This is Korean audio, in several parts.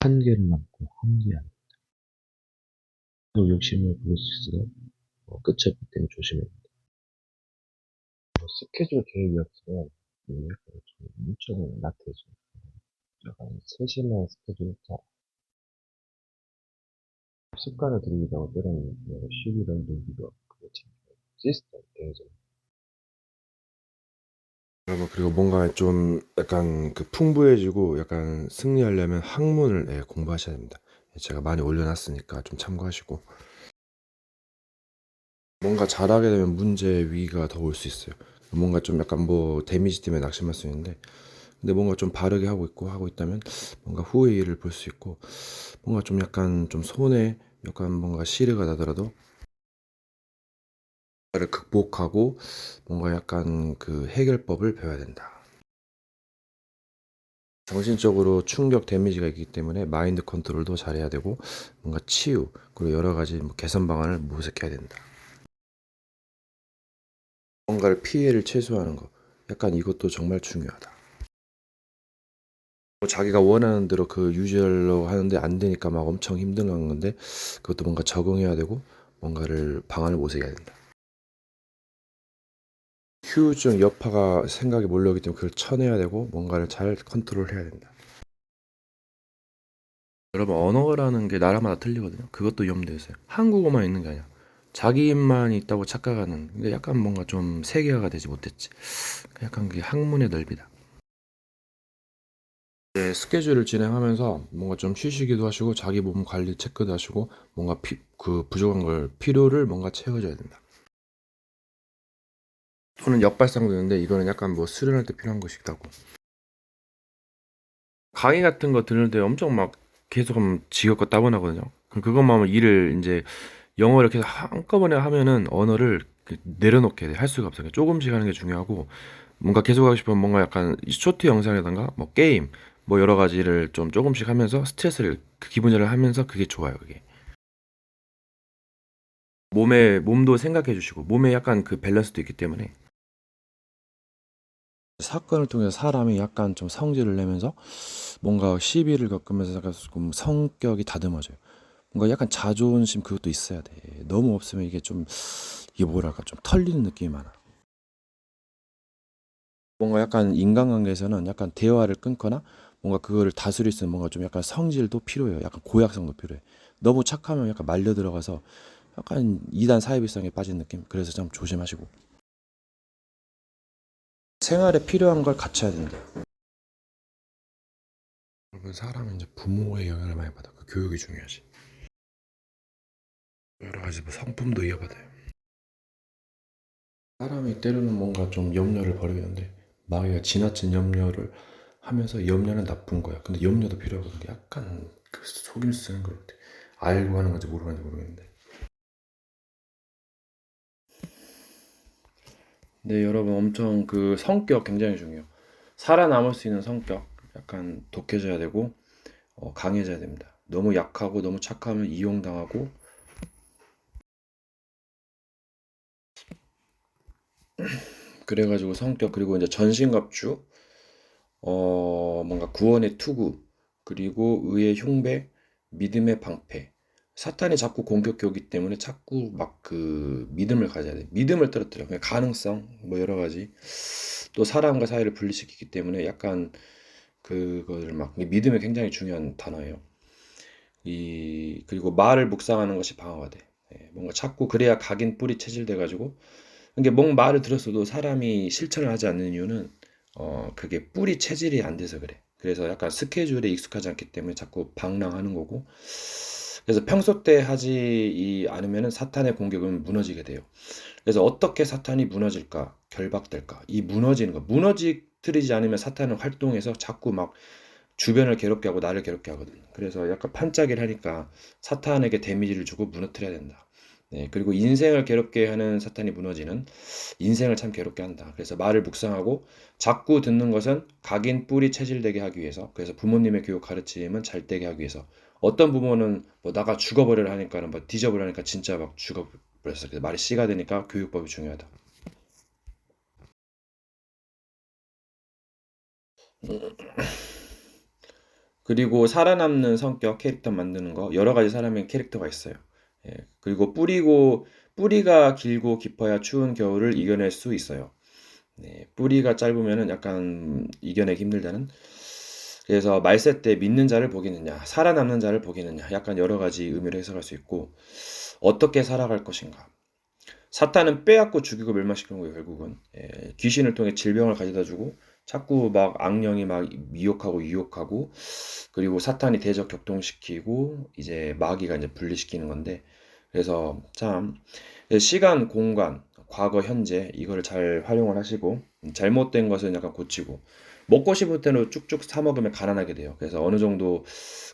한계를 넘고 한계한 또 욕심을 부릴 수 있어 끝이 없기 때문에 조심해야 됩니다. 스케줄 계획이 없으면 약간 좀 일정이 나태해져요. 약간 세심한 스케줄 짜 습관을 들이기도 때로는 시기를 늘기도 그렇지 시스템 대해서 여러분 그리고 뭔가 좀 약간 그 풍부해지고 약간 승리하려면 학문을 공부하셔야 됩니다. 제가 많이 올려놨으니까 좀 참고하시고 뭔가 잘하게 되면 문제 위기가 더 올 수 있어요. 뭔가 좀 약간 뭐 데미지 때문에 낙심할 수 있는데 근데 뭔가 좀 바르게 하고 있다면 뭔가 후의 일을 볼 수 있고 뭔가 좀 약간 좀 손에 약간 뭔가 시르가 나더라도 를 극복하고 뭔가 약간 그 해결법을 배워야 된다. 정신적으로 충격 데미지가 있기 때문에 마인드 컨트롤도 잘해야 되고 뭔가 치유 그리고 여러 가지 뭐 개선 방안을 모색해야 된다. 뭔가를 피해를 최소화하는 거 약간 이것도 정말 중요하다. 뭐 자기가 원하는 대로 그 유지하려고 하는데 안 되니까 막 엄청 힘든 건데 그것도 뭔가 적응해야 되고 뭔가를 방안을 모색해야 된다. 후유증 여파가 생각에 몰려오기 때문에 그걸 쳐내야 되고 뭔가를 잘 컨트롤해야 된다. 여러분 언어라는 게 나라마다 틀리거든요. 그것도 염두에 있어요. 한국어만 있는 게 아니야. 자기 입만 있다고 착각하는. 근데 약간 뭔가 좀 세계화가 되지 못했지. 약간 그게 학문의 넓이다. 네, 스케줄을 진행하면서 뭔가 좀 쉬시기도 하시고 자기 몸 관리 체크도 하시고 뭔가 그 부족한 걸 필요를 뭔가 채워줘야 된다. 또는 역발상도 있는데 이거는 약간 뭐 수련할 때 필요한 것이기도 하고. 강의 같은 거 들을 때 엄청 막 계속 하면 지겹고 따분하거든요. 그럼 그것만 하면 일을 이제 영어를 계속 한꺼번에 하면은 언어를 내려놓게 돼. 할 수가 없어요. 조금씩 하는 게 중요하고 뭔가 계속 하고 싶으면 뭔가 약간 쇼트 영상이라든가 뭐 게임 뭐 여러 가지를 좀 조금씩 하면서 스트레스를 그 기분 전환을 하면서 그게 좋아요. 그게 몸도 생각해 주시고 몸에 약간 그 밸런스도 있기 때문에 사건을 통해서 사람이 약간 좀 성질을 내면서 뭔가 시비를 겪으면서 약간 좀 성격이 다듬어져요. 뭔가 약간 자존심 그것도 있어야 돼. 너무 없으면 이게 좀 이게 뭐랄까 좀 털리는 느낌이 많아. 뭔가 약간 인간관계에서는 약간 대화를 끊거나 뭔가 그거를 다스릴 수 있는 뭔가 좀 약간 성질도 필요해요. 약간 고약성도 필요해. 너무 착하면 약간 말려 들어가서 약간 이단 사회비성에 빠진 느낌. 그래서 좀 조심하시고 생활에 필요한 걸 갖춰야 된다. 여러분 사람은 이제 부모의 영향을 많이 받아. 그 교육이 중요하지. 여러 가지 뭐 성품도 이어받아요. 사람이 때로는 뭔가 좀 염려를 버리는데 마귀가 지나친 염려를 하면서 염려는 나쁜 거야. 근데 염려도 필요하거든. 약간 그 속임 쓰는 것 같아. 알고 하는 건지 모르는 건지 모르겠는데. 네, 여러분 엄청 그 성격 굉장히 중요해요. 살아남을 수 있는 성격 약간 독해져야 되고 강해져야 됩니다. 너무 약하고 너무 착하면 이용당하고 그래가지고 성격 그리고 이제 전신갑주 뭔가 구원의 투구, 그리고 의의 흉배, 믿음의 방패. 사탄이 자꾸 공격해 오기 때문에 자꾸 막 그 믿음을 가져야 돼. 믿음을 떨어뜨려. 그냥 가능성, 뭐 여러 가지. 또 사람과 사이를 분리시키기 때문에 약간 그거를 막, 믿음이 굉장히 중요한 단어예요. 그리고 말을 묵상하는 것이 방어가 돼. 뭔가 자꾸 그래야 각인 뿌리 체질돼가지고 이게 뭔 말을 들었어도 사람이 실천을 하지 않는 이유는 그게 뿌리 체질이 안 돼서 그래. 그래서 약간 스케줄에 익숙하지 않기 때문에 자꾸 방랑하는 거고. 그래서 평소 때 하지 않으면은 사탄의 공격은 무너지게 돼요. 그래서 어떻게 사탄이 무너질까? 결박될까? 이 무너지는 거. 무너지지 않으면 사탄은 활동해서 자꾸 막 주변을 괴롭게 하고 나를 괴롭게 하거든. 그래서 약간 판짜기를 하니까 사탄에게 데미지를 주고 무너뜨려야 된다. 네, 그리고 인생을 괴롭게 하는 사탄이 무너지는 인생을 참 괴롭게 한다. 그래서 말을 묵상하고 자꾸 듣는 것은 각인 뿌리 체질되게 하기 위해서. 그래서 부모님의 교육 가르침은 잘 되게 하기 위해서. 어떤 부모는 뭐 나가 죽어버려라 하니까는 뭐 뒤져버리니까 진짜 막 죽어버렸어. 그래서 말이 씨가 되니까 교육법이 중요하다. 그리고 살아남는 성격 캐릭터 만드는 거 여러 가지 사람의 캐릭터가 있어요. 예, 그리고 뿌리가 길고 깊어야 추운 겨울을 이겨낼 수 있어요. 네, 뿌리가 짧으면은 약간 이겨내기 힘들다는. 그래서 말세 때 믿는 자를 복이느냐, 살아남는 자를 복이느냐, 약간 여러 가지 의미로 해석할 수 있고, 어떻게 살아갈 것인가. 사탄은 빼앗고 죽이고 멸망시키는 거예요, 결국은. 예, 귀신을 통해 질병을 가져다 주고, 자꾸 막 악령이 막 미혹하고 유혹하고, 그리고 사탄이 대적 격동시키고, 이제 마귀가 이제 분리시키는 건데, 그래서 참, 시간, 공간, 과거, 현재, 이거를 잘 활용을 하시고, 잘못된 것은 약간 고치고, 먹고 싶을 때는 쭉쭉 사 먹으면 가난하게 돼요. 그래서 어느 정도,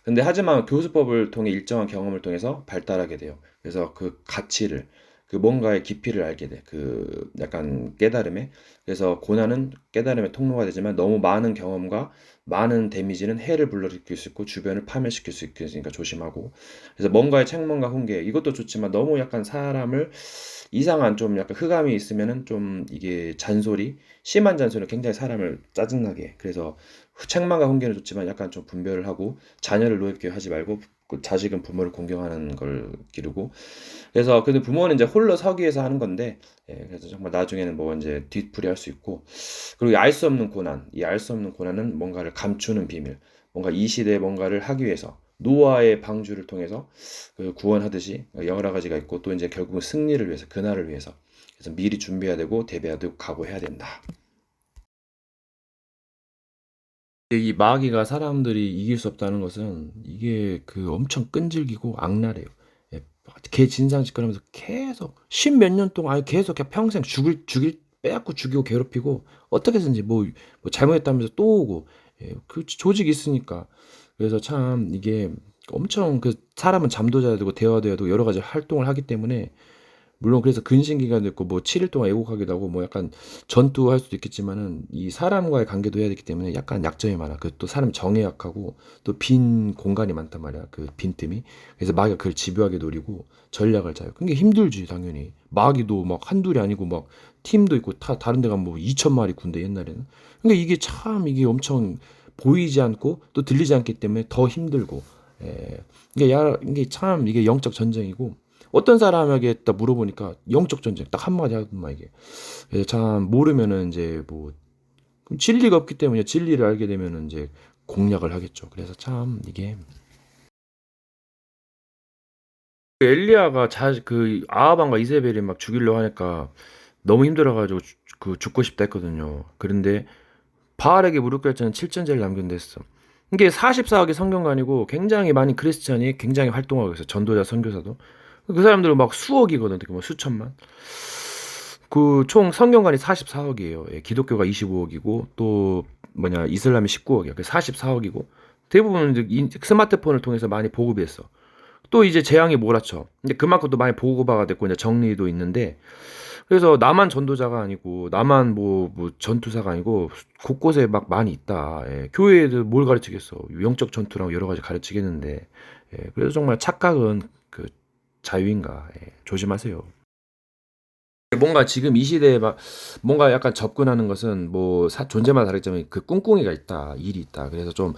근데 하지만 교수법을 통해 일정한 경험을 통해서 발달하게 돼요. 그래서 그 가치를, 그 뭔가의 깊이를 알게 돼. 그 약간 깨달음에. 그래서 고난은 깨달음의 통로가 되지만 너무 많은 경험과 많은 데미지는 해를 불러일으킬 수 있고 주변을 파멸시킬 수 있으니까 조심하고. 그래서 뭔가의 책망과 훈계 이것도 좋지만 너무 약간 사람을 이상한 좀 약간 흑암이 있으면은 좀 이게 잔소리, 심한 잔소리는 굉장히 사람을 짜증나게 해. 그래서 책망과 훈계는 좋지만 약간 좀 분별을 하고 자녀를 노엽게 하지 말고 그 자식은 부모를 공경하는 걸 기르고 그래서 근데 부모는 이제 홀로 서기 위해서 하는 건데 그래서 정말 나중에는 뭐 이제 뒤풀이 할 수 있고 그리고 알 수 없는 고난 이 알 수 없는 고난은 뭔가를 감추는 비밀 뭔가 이 시대에 뭔가를 하기 위해서 노아의 방주를 통해서 그 구원하듯이 여러 가지가 있고 또 이제 결국은 승리를 위해서 그날을 위해서 그래서 미리 준비해야 되고 대비해야 되고 각오해야 된다. 이 마귀가 사람들이 이길 수 없다는 것은 이게 그 엄청 끈질기고 악랄해요. 예, 개 진상짓거리면서 계속 십몇 년 동안 아니 계속 그냥 평생 죽일 빼앗고 죽이고 괴롭히고 어떻게 해서든지 뭐 잘못했다면서 또 오고 예, 그 조직이 있으니까 그래서 참 이게 엄청 그 사람은 잠도 자야 되고 대화도 해야 되고 여러 가지 활동을 하기 때문에 물론 그래서 근신 기간도 있고 뭐 7일 동안 애국하기도 하고 뭐 약간 전투할 수도 있겠지만은 이 사람과의 관계도 해야 되기 때문에 약간 약점이 많아. 그 또 사람 정에 약하고 또 빈 공간이 많단 말이야. 그 빈틈이. 그래서 마귀가 그걸 집요하게 노리고 전략을 짜요. 그게 힘들지 당연히. 마귀도 막 한둘이 아니고 막 팀도 있고 다 다른 데 가면 뭐 2천 마리 군대 옛날에는. 그러니까 이게 참 이게 엄청 보이지 않고 또 들리지 않기 때문에 더 힘들고. 예. 이게 참 이게 영적 전쟁이고 어떤 사람에게 딱 물어보니까 영적 전쟁 딱 한마디 하더만 이게. 그래서 참 모르면은 이제 뭐 진리가 없기 때문에 진리를 알게 되면은 이제 공략을 하겠죠. 그래서 참 이게 엘리야가 그 아합왕과 이세벨이 막 죽이려고 하니까 너무 힘들어가지고 그 죽고 싶다 했거든요. 그런데 바알에게 무릎 꿇을 때는 7전제를 남긴댔어. 이게 44억의 성경관이고 굉장히 많은 크리스찬이 굉장히 활동하고 있어요. 전도자, 선교사도. 그 사람들은 막 수억이거든. 뭐 수천만. 그 총 성경관이 44억이에요. 예, 기독교가 25억이고 또 뭐냐 이슬람이 19억이야. 그 44억이고 대부분 이제 스마트폰을 통해서 많이 보급이 했어. 또 이제 재앙이 몰아쳐. 근데 그만큼 또 많이 보고화가 됐고 이제 정리도 있는데 그래서 나만 전도자가 아니고 나만 뭐 전투사가 아니고 곳곳에 막 많이 있다. 예, 교회에도 뭘 가르치겠어. 영적 전투라고 여러 가지 가르치겠는데 예, 그래서 정말 착각은 그 자유인가 예, 조심하세요. 뭔가 지금 이 시대에 막 뭔가 약간 접근하는 것은 뭐 존재마다 다르지만 그 꿍꿍이가 있다, 일이 있다. 그래서 좀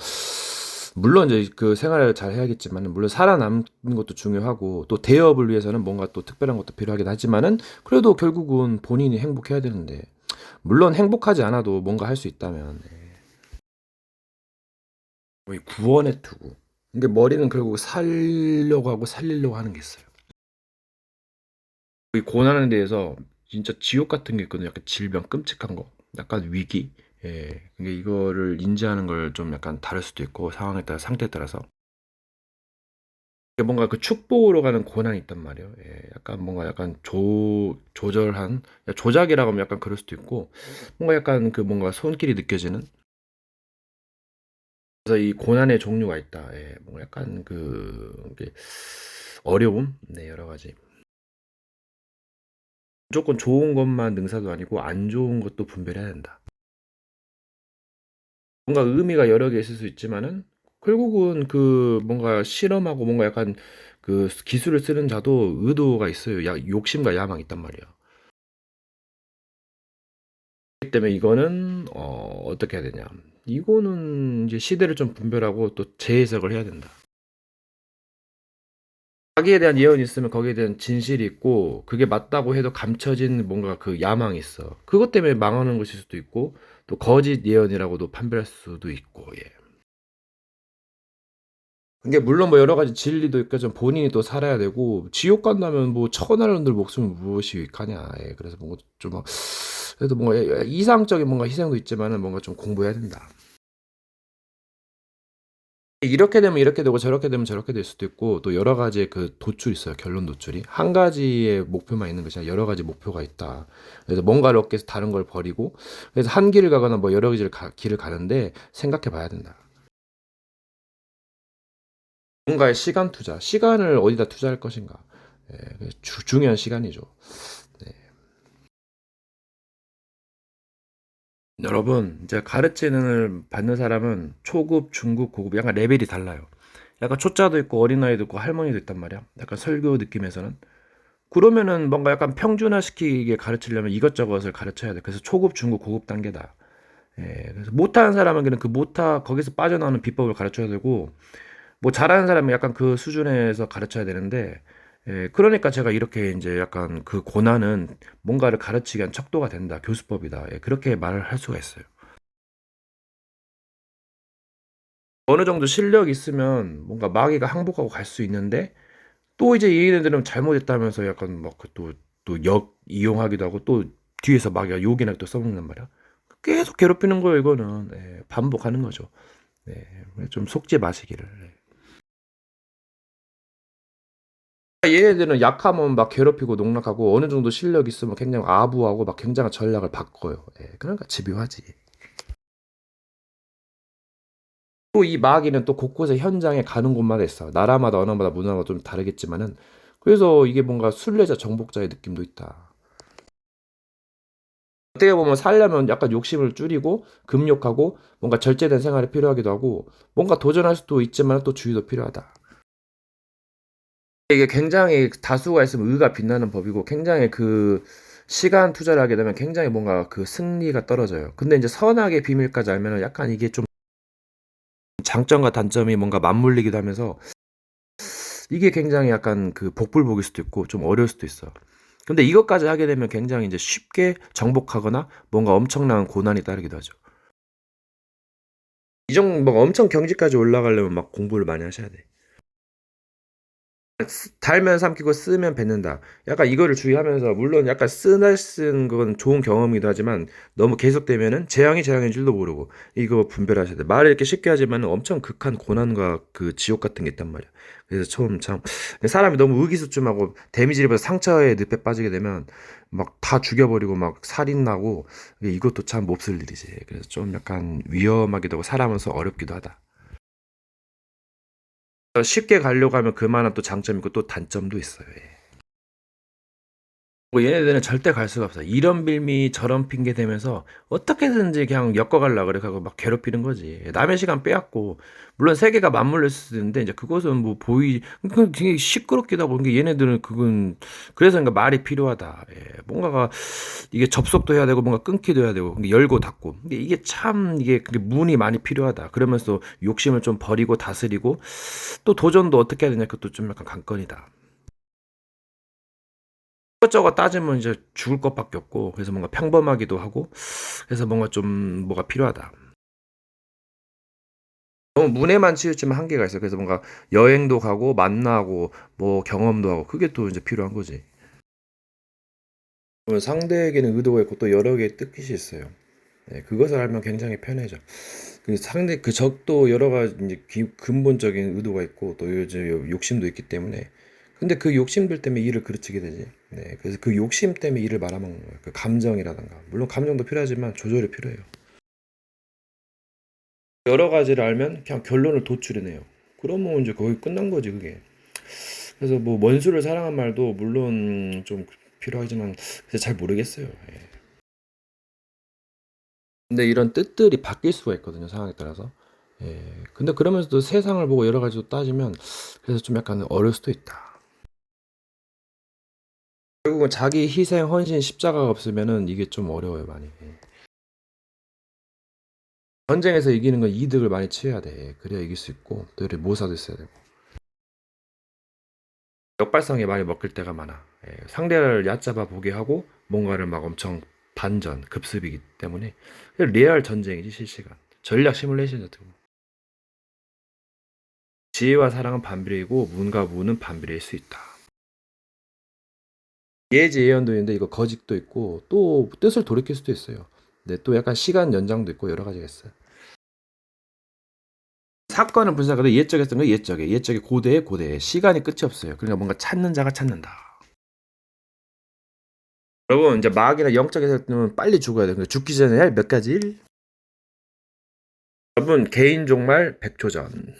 물론 이제 그 생활을 잘 해야겠지만 물론 살아남는 것도 중요하고 또 대업을 위해서는 뭔가 또 특별한 것도 필요하긴 하지만은 그래도 결국은 본인이 행복해야 되는데 물론 행복하지 않아도 뭔가 할 수 있다면 거의 구원의 투구. 이게 머리는 결국 살려고 하고 살리려고 하는 게 있어요. 이 고난에 대해서 진짜 지옥 같은 게 있거든요. 약간 질병, 끔찍한 거, 약간 위기. 예, 그러니까 이거를 인지하는 걸 좀 약간 다를 수도 있고 상황에 따라 상태에 따라서 뭔가 그 축복으로 가는 고난이 있단 말이에요. 예, 약간 뭔가 약간 조절한 조작이라고 하면 약간 그럴 수도 있고 뭔가 약간 그 뭔가 손길이 느껴지는 그래서 이 고난의 종류가 있다. 예, 뭔가 약간 이게 어려움, 네 여러 가지. 무조건 좋은 것만 능사도 아니고 안 좋은 것도 분별해야 된다. 뭔가 의미가 여러 개 있을 수 있지만은 결국은 그 뭔가 실험하고 뭔가 약간 그 기술을 쓰는 자도 의도가 있어요. 욕심과 야망이 있단 말이야. 그렇기 때문에 이거는 어떻게 해야 되냐. 이거는 이제 시대를 좀 분별하고 또 재해석을 해야 된다. 자기에 대한 예언이 있으면 거기에 대한 진실이 있고 그게 맞다고 해도 감춰진 뭔가 그 야망이 있어. 그것 때문에 망하는 것일 수도 있고 또 거짓 예언이라고도 판별할 수도 있고 예. 이게 물론 뭐 여러 가지 진리도 있고 좀 본인이 또 살아야 되고 지옥 간다면 뭐 천하람들 목숨을 무엇이 가냐. 예. 그래서 뭔가 좀 그래도 뭔가 이상적인 뭔가 희생도 있지만은 뭔가 좀 공부해야 된다. 이렇게 되면 이렇게 되고 저렇게 되면 저렇게 될 수도 있고 또 여러 가지의 그 도출이 있어요. 결론 도출이. 한 가지의 목표만 있는 것이 아니라 여러 가지 목표가 있다. 그래서 뭔가를 얻기 위해서 다른 걸 버리고 그래서 한 길을 가거나 뭐 여러 길을 가는데 생각해 봐야 된다. 뭔가의 시간 투자, 시간을 어디다 투자할 것인가. 예, 중요한 시간이죠. 네. 여러분, 이제 가르치는 받는 사람은 초급, 중급, 고급 약간 레벨이 달라요. 약간 초짜도 있고 어린아이도 있고 할머니도 있단 말이야. 약간 설교 느낌에서는. 그러면은 뭔가 약간 평준화시키게 가르치려면 이것저것을 가르쳐야 돼. 그래서 초급, 중급, 고급 단계다. 예, 그래서 못하는 사람은 그냥 그 거기서 빠져나오는 비법을 가르쳐야 되고, 뭐 잘하는 사람은 약간 그 수준에서 가르쳐야 되는데, 예, 그러니까 제가 이렇게 이제 약간 그 고난은 뭔가를 가르치기 위한 척도가 된다. 교수법이다. 예, 그렇게 말을 할 수가 있어요. 어느 정도 실력이 있으면 뭔가 마귀가 항복하고 갈 수 있는데, 또 이제 얘네들은 잘못했다면서 약간 막 또 이용하기도 하고 또 뒤에서 마귀가 욕이나 또 써먹는 말이야. 계속 괴롭히는 거예요, 이거는. 예, 반복하는 거죠. 네, 좀 속지 마시기를. 얘네들은 약하면 막 괴롭히고 농락하고 어느 정도 실력 있으면 굉장히 아부하고 막 굉장한 전략을 바꿔요. 예, 그러니까 집요하지. 또 이 마귀는 또 곳곳에 현장에 가는 곳마다 있어. 나라마다 언어마다 문화가 좀 다르겠지만은 그래서 이게 뭔가 순례자 정복자의 느낌도 있다. 어떻게 보면 살려면 약간 욕심을 줄이고 금욕하고 뭔가 절제된 생활이 필요하기도 하고 뭔가 도전할 수도 있지만 또 주의도 필요하다. 이게 굉장히 다수가 있으면 의가 빛나는 법이고 굉장히 그 시간 투자를 하게 되면 굉장히 뭔가 그 승리가 떨어져요. 근데 이제 선악의 비밀까지 알면은 약간 이게 좀 장점과 단점이 뭔가 맞물리기도 하면서 이게 굉장히 약간 그 복불복일 수도 있고 좀 어려울 수도 있어. 근데 이것까지 하게 되면 굉장히 이제 쉽게 정복하거나 뭔가 엄청난 고난이 따르기도 하죠. 이 정도 막 엄청 경지까지 올라가려면 막 공부를 많이 하셔야 돼. 달면 삼키고 쓰면 뱉는다. 약간 이거를 주의하면서 물론 약간 쓰날 쓴 건 좋은 경험이기도 하지만 너무 계속되면은 재앙인 줄도 모르고 이거 분별하셔야 돼. 말을 이렇게 쉽게 하지만 엄청 극한 고난과 그 지옥 같은 게 있단 말이야. 그래서 처음 참 사람이 너무 의기소침하고 데미지를 입어서 상처에 늪에 빠지게 되면 막 다 죽여버리고 막 살인 나고 이것도 참 몹쓸 일이지. 그래서 좀 약간 위험하기도 하고 살아면서 어렵기도 하다. 쉽게 가려고 하면 그만한 또 장점이 있고 또 단점도 있어요. 예. 뭐 얘네들은 절대 갈 수가 없어. 이런 빌미 저런 핑계 대면서 어떻게든지 그냥 엮어가려고 그래 가고 막 괴롭히는 거지. 남의 시간 빼앗고 물론 세계가 맞물릴 수도 있는데 이제 그것은 뭐 그 되게 시끄럽기도 하고 그러니까 얘네들은 그건 그래서 그러니까 말이 필요하다. 예. 뭔가가 이게 접속도 해야 되고 뭔가 끊기도 해야 되고 근데 열고 닫고 근데 이게 참 이게 그게 문이 많이 필요하다. 그러면서 욕심을 좀 버리고 다스리고 또 도전도 어떻게 해야 되냐 그것도 좀 약간 관건이다. 이것저것 따지면 이제 죽을 것밖에 없고 그래서 뭔가 평범하기도 하고 그래서 뭔가 좀 뭐가 필요하다. 너무 문에만 치우치면 한계가 있어요. 그래서 뭔가 여행도 가고 만나고 뭐 경험도 하고 그게 또 이제 필요한 거지. 그러면 상대에게는 의도가 있고 또 여러 개의 뜻이 있어요. 네, 그것을 알면 굉장히 편해져. 그 상대 그 적도 여러 가지 이제 근본적인 의도가 있고 또 요즘 욕심도 있기 때문에 근데 그 욕심들 때문에 일을 그르치게 되지. 네, 그래서 그 욕심 때문에 일을 말아먹는 거예요. 그 감정이라든가 물론 감정도 필요하지만 조절이 필요해요. 여러 가지를 알면 그냥 결론을 도출해내요. 그러면 이제 거의 끝난 거지 그게. 그래서 뭐 원수를 사랑한 말도 물론 좀 필요하지만 그래서 잘 모르겠어요. 예. 근데 이런 뜻들이 바뀔 수가 있거든요 상황에 따라서. 예. 근데 그러면서도 세상을 보고 여러 가지로 따지면 그래서 좀 약간 어려울 수도 있다. 결국은 자기 희생, 헌신, 십자가가 없으면은 이게 좀 어려워요 많이. 예. 전쟁에서 이기는 건 이득을 많이 취해야 돼. 그래야 이길 수 있고, 또 이렇게 모사도 있어야 되고. 역발상에 많이 먹힐 때가 많아. 상대를 얕잡아 보게 하고, 뭔가를 막 엄청 반전, 급습이기 때문에. 리얼 전쟁이지, 실시간. 전략 시뮬레이션 같은 거. 지혜와 사랑은 반비례이고, 문과 무는 반비례일 수 있다. 예지 예언도 있는데, 이거 거짓도 있고, 또 뜻을 돌이킬 수도 있어요. 근데 또 약간 시간 연장도 있고, 여러 가지가 있어요. 사건을 분석하도 예적에 쓴 거 예적에, 예적이 고대에 시간이 끝이 없어요. 그러니까 뭔가 찾는 자가 찾는다. 여러분 이제 마귀나 영적에서 뜨면 빨리 죽어야 돼. 그러니까 죽기 전에 할 몇 가지 일. 여러분 개인 종말 100초 전.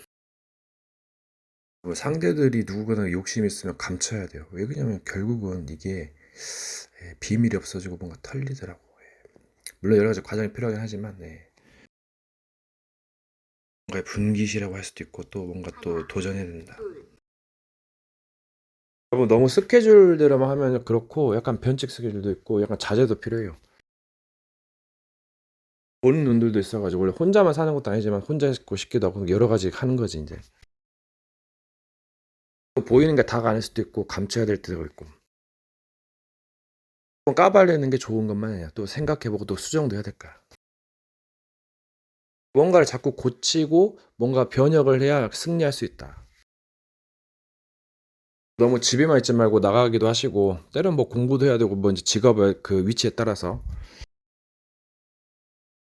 상대들이 누구나 욕심 있으면 감춰야 돼요. 왜 그러냐면 결국은 이게 비밀이 없어지고 뭔가 털리더라고. 물론 여러 가지 과정이 필요하긴 하지만 뭔가 분깃이라고 할 수도 있고 또 뭔가 또 도전해야 된다. 여러분 너무 스케줄대로만 하면 그렇고 약간 변칙 스케줄도 있고 약간 자제도 필요해요. 보는 눈들도 있어가지고 원래 혼자만 사는 것도 아니지만 혼자 있고 싶기도 하고 여러 가지 하는 거지 이제. 보이는 게 다가 아닐 수도 있고 감춰야 될 때도 있고. 까발리는 게 좋은 것만 아니야. 또 생각해보고 또 수정도 해야 될까. 뭔가를 자꾸 고치고 뭔가 변혁을 해야 승리할 수 있다. 너무 집에만 있지 말고 나가기도 하시고 때론 뭐 공부도 해야 되고 뭐 이제 직업의 그 위치에 따라서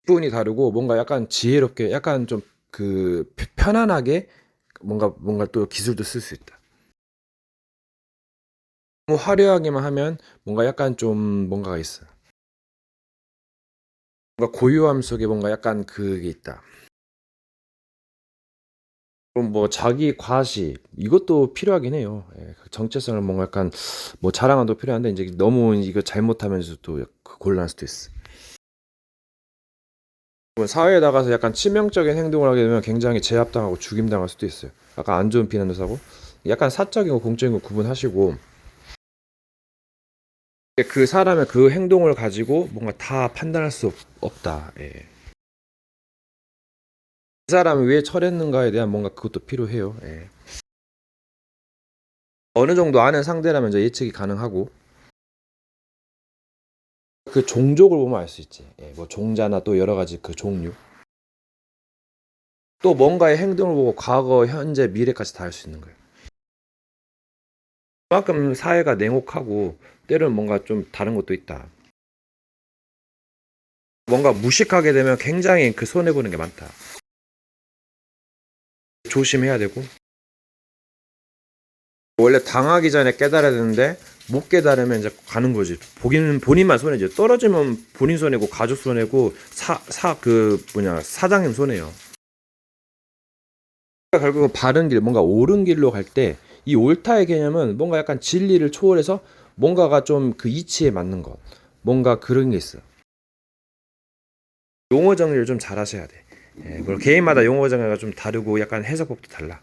분이 다르고 뭔가 약간 지혜롭게 약간 좀 그 편안하게 뭔가 또 기술도 쓸 수 있다. 너무 화려하게만 하면 뭔가 약간 좀 뭔가가 있어. 뭔가 고요함 속에 뭔가 약간 그게 있다. 그럼 뭐 자기 과시 이것도 필요하긴 해요. 그 정체성을 뭔가 약간 뭐 자랑도 필요한데 이제 너무 이거 잘못하면서 또 곤란할 수도 있어. 뭐 사회에 나가서 약간 치명적인 행동을 하게 되면 굉장히 제압당하고 죽임당할 수도 있어요. 약간 안 좋은 비난도 사고 약간 사적인 거 공적인 거 구분하시고 그 사람의 그 행동을 가지고 뭔가 다 판단할 수 없다. 그 사람이 왜 철했는가에 대한 뭔가 그것도 필요해요. 어느 정도 아는 상대라면 이제 예측이 가능하고 그 종족을 보면 알 수 있지. 뭐 종자나 또 여러 가지 그 종류. 또 뭔가의 행동을 보고 과거, 현재, 미래까지 다 알 수 있는 거예요. 그만큼 사회가 냉혹하고 때로는 뭔가 좀 다른 것도 있다. 뭔가 무식하게 되면 굉장히 그 손해보는 게 많다. 조심해야 되고 원래 당하기 전에 깨달아야 되는데 못 깨달으면 이제 가는 거지. 본인만 손해죠. 떨어지면 본인 손해고 가족 손해고 사장님 손해요. 결국은 바른 길, 뭔가 옳은 길로 갈 때 이 옳다의 개념은 뭔가 약간 진리를 초월해서 뭔가가 좀 그 이치에 맞는 것, 뭔가 그런 게 있어요. 용어 정리를 좀 잘 하셔야 돼. 물론 개인마다 용어 정리가 좀 다르고 약간 해석법도 달라.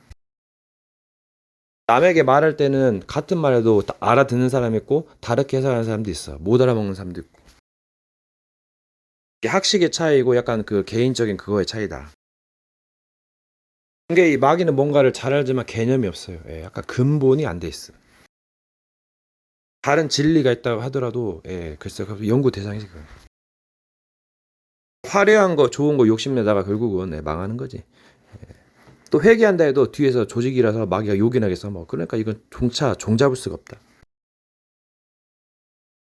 남에게 말할 때는 같은 말에도 알아듣는 사람이 있고 다르게 해석하는 사람도 있어. 못 알아먹는 사람도 있고. 이게 학식의 차이고 약간 그 개인적인 그거의 차이다. 이게 이 마귀는 뭔가를 잘 알지만 개념이 없어요. 약간 근본이 안 돼 있어. 다른 진리가 있다고 하더라도 글쎄 연구 대상이지. 그건. 화려한 거 좋은 거 욕심내다가 결국은 망하는 거지. 또 회개한다 해도 뒤에서 조직이라서 마귀가 요긴하게 써먹어. 그러니까 이건 종 잡을 수가 없다.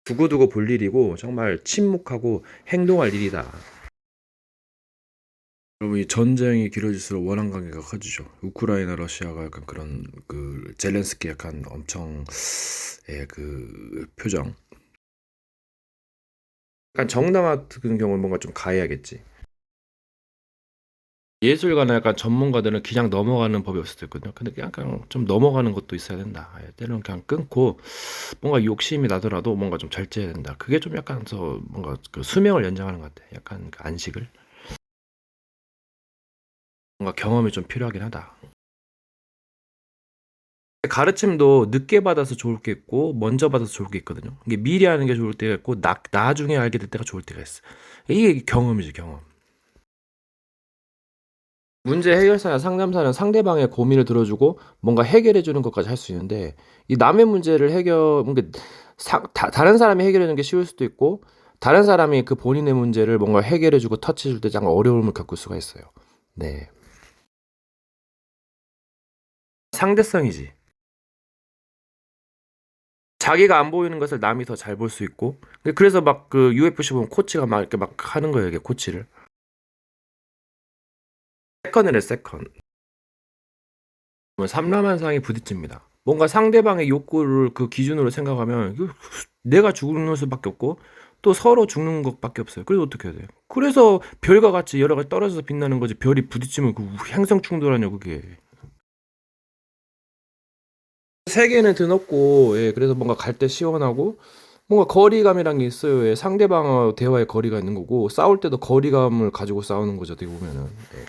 두고두고 볼 일이고 정말 침묵하고 행동할 일이다. 여러분 이 전쟁이 길어질수록 원한 관계가 커지죠. 우크라이나 러시아가 약간 그런 그 젤렌스키 약간 엄청 그 표정. 약간 정당화 같은 경우는 뭔가 좀 가해야겠지. 예술가나 약간 전문가들은 그냥 넘어가는 법이 없을 수도 있거든요. 근데 약간 좀 넘어가는 것도 있어야 된다. 때로는 그냥 끊고 뭔가 욕심이 나더라도 뭔가 좀 절제해야 된다. 그게 좀 약간 더 뭔가 그 수명을 연장하는 것 같아. 약간 그 안식을. 뭔가 경험이 좀 필요하긴 하다. 가르침도 늦게 받아서 좋을 게 있고 먼저 받아서 좋을 게 있거든요. 이게 미리 하는 게 좋을 때가 있고 나중에 알게 될 때가 좋을 때가 있어. 이게 경험이지 경험. 문제 해결사나 상담사는 상대방의 고민을 들어주고 뭔가 해결해 주는 것까지 할 수 있는데 이 남의 문제를 그러니까 다른 사람이 해결해 주는 게 쉬울 수도 있고 다른 사람이 그 본인의 문제를 뭔가 해결해 주고 터치해 줄 때 잠깐 어려움을 겪을 수가 있어요. 네. 상대성이지. 자기가 안 보이는 것을 남이 더 잘 볼 수 있고 그래서 막 그 UFC 보면 코치가 막 이렇게 막 하는 거예요, 이게 코치를. 세컨을 해, 세컨. 삼라만상이 부딪힙니다. 뭔가 상대방의 욕구를 그 기준으로 생각하면 내가 죽는 수밖에 없고 또 서로 죽는 것밖에 없어요. 그래서 어떻게 해야 돼요? 그래서 별과 같이 여러 가지 떨어져서 빛나는 거지 별이 부딪히면 그 행성 충돌하냐 그게. 세계는 드높고 예, 그래서 뭔가 갈 때 시원하고 뭔가 거리감이란 게 있어요. 예, 상대방과 대화의 거리가 있는 거고 싸울 때도 거리감을 가지고 싸우는 거죠. 어떻게 보면은. 예.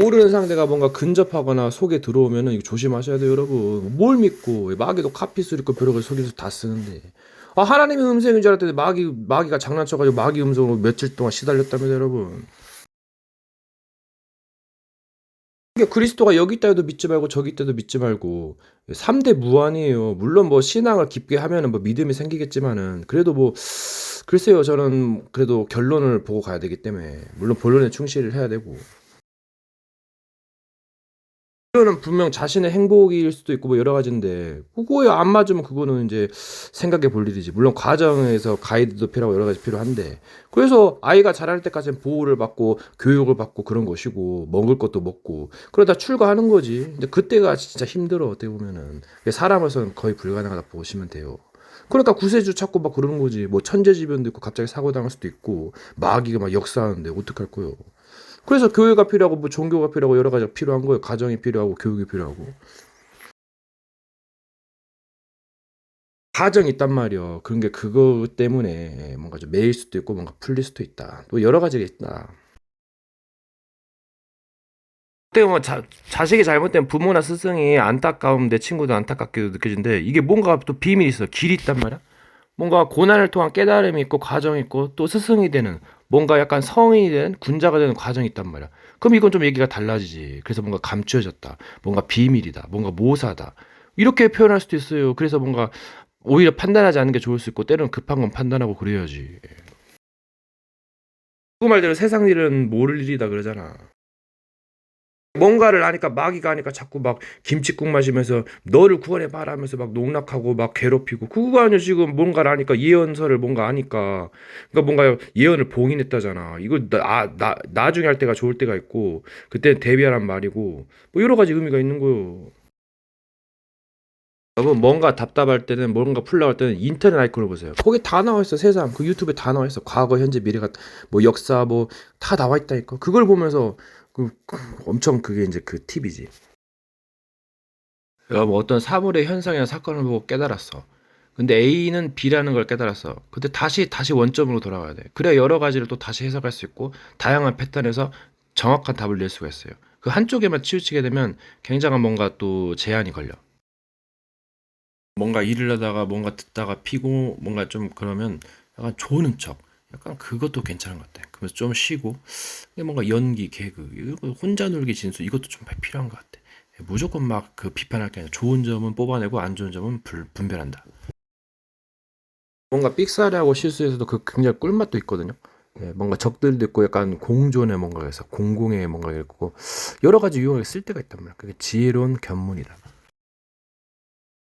모르는 상대가 뭔가 근접하거나 속에 들어오면은 이거 조심하셔야 돼요, 여러분. 뭘 믿고 마귀도 카피술 있고 벼락을 속에서 다 쓰는데. 아, 하나님의 음성인 줄 알았더니 마귀가 장난쳐가지고 마귀 음성으로 며칠 동안 시달렸다면서 여러분. 그러니까 그리스도가 여기 있다 해도 믿지 말고 저기 있다 해도 믿지 말고 3대 무한이에요. 물론 뭐 신앙을 깊게 하면은 뭐 믿음이 생기겠지만은 그래도 뭐 글쎄요, 저는 그래도 결론을 보고 가야 되기 때문에 물론 본론에 충실을 해야 되고. 그거는 분명 자신의 행복일 수도 있고 뭐 여러 가지인데 그거에 안 맞으면 그거는 이제 생각해 볼 일이지. 물론 과정에서 가이드도 필요하고 여러 가지 필요한데 그래서 아이가 자랄 때까지는 보호를 받고 교육을 받고 그런 것이고 먹을 것도 먹고 그러다 출가하는 거지. 근데 그때가 진짜 힘들어 어떻게 보면은 사람으로서는 거의 불가능하다 보시면 돼요. 그러니까 구세주 찾고 막 그러는 거지. 뭐 천재지변도 있고 갑자기 사고 당할 수도 있고 마귀가 막 역사하는데 어떡할 거요. 그래서 교회가 필요하고 뭐 종교가 필요하고 여러 가지가 필요한 거예요. 가정이 필요하고 교육이 필요하고. 가정이 있단 말이야. 그런 게 그거 때문에 뭔가 좀 매일 수도 있고 뭔가 풀릴 수도 있다. 또 여러 가지가 있다. 어떻게 보면 자식이 잘못된 부모나 스승이 안타까움 내 친구도 안타깝게도 느껴진데 이게 뭔가 또 비밀이 있어. 길이 있단 말이야. 뭔가 고난을 통한 깨달음이 있고 과정이 있고 또 스승이 되는 뭔가 약간 성인이 된 군자가 되는 과정이 있단 말이야. 그럼 이건 좀 얘기가 달라지지. 그래서 뭔가 감추어졌다. 뭔가 비밀이다. 뭔가 모사다. 이렇게 표현할 수도 있어요. 그래서 뭔가 오히려 판단하지 않는 게 좋을 수 있고 때로는 급한 건 판단하고 그래야지. 그 말대로 세상 일은 모를 일이다 그러잖아. 뭔가를 아니까 마귀가 아니까 자꾸 막 김칫국 마시면서 너를 구원해 봐라 하면서 막 농락하고 막 괴롭히고 그거 아니야 지금 뭔가를 아니까 예언서를 뭔가 아니까 그러니까 뭔가 예언을 봉인했다잖아. 이거 나중에 할 때가 좋을 때가 있고 그때 대비하란 말이고 뭐 여러 가지 의미가 있는 거요. 여러분 뭔가 답답할 때는 뭔가 풀려갈 때는 인터넷 아이콘을 보세요. 거기 다 나와 있어. 세상 그 유튜브에 다 나와 있어. 과거 현재 미래가 뭐 역사 뭐 다 나와 있다니까. 그걸 보면서 엄청 그게 이제 그 팁이지. 뭐 어떤 사물의 현상이나 사건을 보고 깨달았어. 근데 A는 B라는 걸 깨달았어. 근데 다시 원점으로 돌아가야 돼. 그래야 여러 가지를 또 다시 해석할 수 있고 다양한 패턴에서 정확한 답을 낼 수가 있어요. 그 한쪽에만 치우치게 되면 굉장한 뭔가 또 제한이 걸려. 뭔가 일을 하다가 뭔가 듣다가 피고 뭔가 좀 그러면 약간 조는 척. 약간 그것도 괜찮은 것 같아. 그러면서 좀 쉬고 뭔가 연기, 개그, 이거 혼자 놀기 진수 이것도 좀 필요한 것 같아. 무조건 막 그 비판할 게 아니라 좋은 점은 뽑아내고 안 좋은 점은 분별한다. 뭔가 삑사리하고 실수에서도 그 굉장히 꿀맛도 있거든요. 예, 뭔가 적들도 있고 약간 공존의 뭔가가 있어. 공공의 뭔가가 있고 여러 가지 유용하게 쓸 때가 있단 말이야. 그게 지혜로운 견문이다.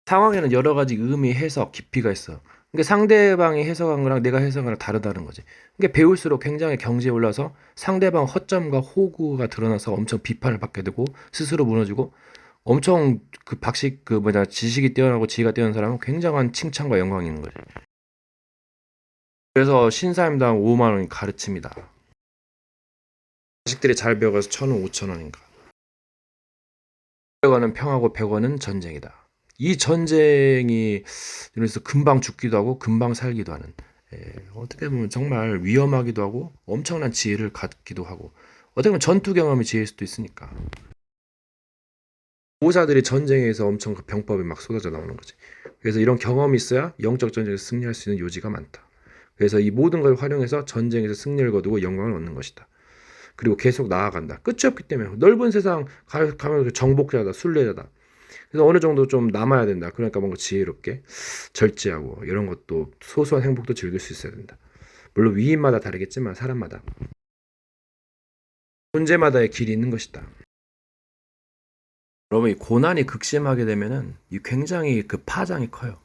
상황에는 여러 가지 의미, 해석, 깊이가 있어. 그러니까 상대방이 해석한 거랑 내가 해석한 거랑 다르다는 거지. 그러니까 배울수록 굉장히 경지에 올라서 상대방 허점과 호구가 드러나서 엄청 비판을 받게 되고 스스로 무너지고 엄청 그 박식 그 뭐냐 지식이 뛰어나고 지혜가 뛰어난 사람은 굉장한 칭찬과 영광이 있는 거지. 그래서 신사임당 5만 원이 가르칩니다. 자식들이 잘 배워가서 1,000원, 5,000원인가. 500원은 평하고 100원은 전쟁이다. 이 전쟁이 그래서 금방 죽기도 하고 금방 살기도 하는 어떻게 보면 정말 위험하기도 하고 엄청난 지혜를 갖기도 하고 어떻게 보면 전투 경험이 지혜일 수도 있으니까 보호자들이 전쟁에서 엄청 그 병법이 막 쏟아져 나오는 거지. 그래서 이런 경험이 있어야 영적 전쟁에서 승리할 수 있는 요지가 많다. 그래서 이 모든 걸 활용해서 전쟁에서 승리를 거두고 영광을 얻는 것이다. 그리고 계속 나아간다. 끝이 없기 때문에 넓은 세상 가면 정복자다, 순례자다. 그래서 어느 정도 좀 남아야 된다. 그러니까 뭔가 지혜롭게 절제하고 이런 것도 소소한 행복도 즐길 수 있어야 된다. 물론 위인마다 다르겠지만 사람마다 존재마다의 길이 있는 것이다. 여러분 이 고난이 극심하게 되면은 이 굉장히 그 파장이 커요.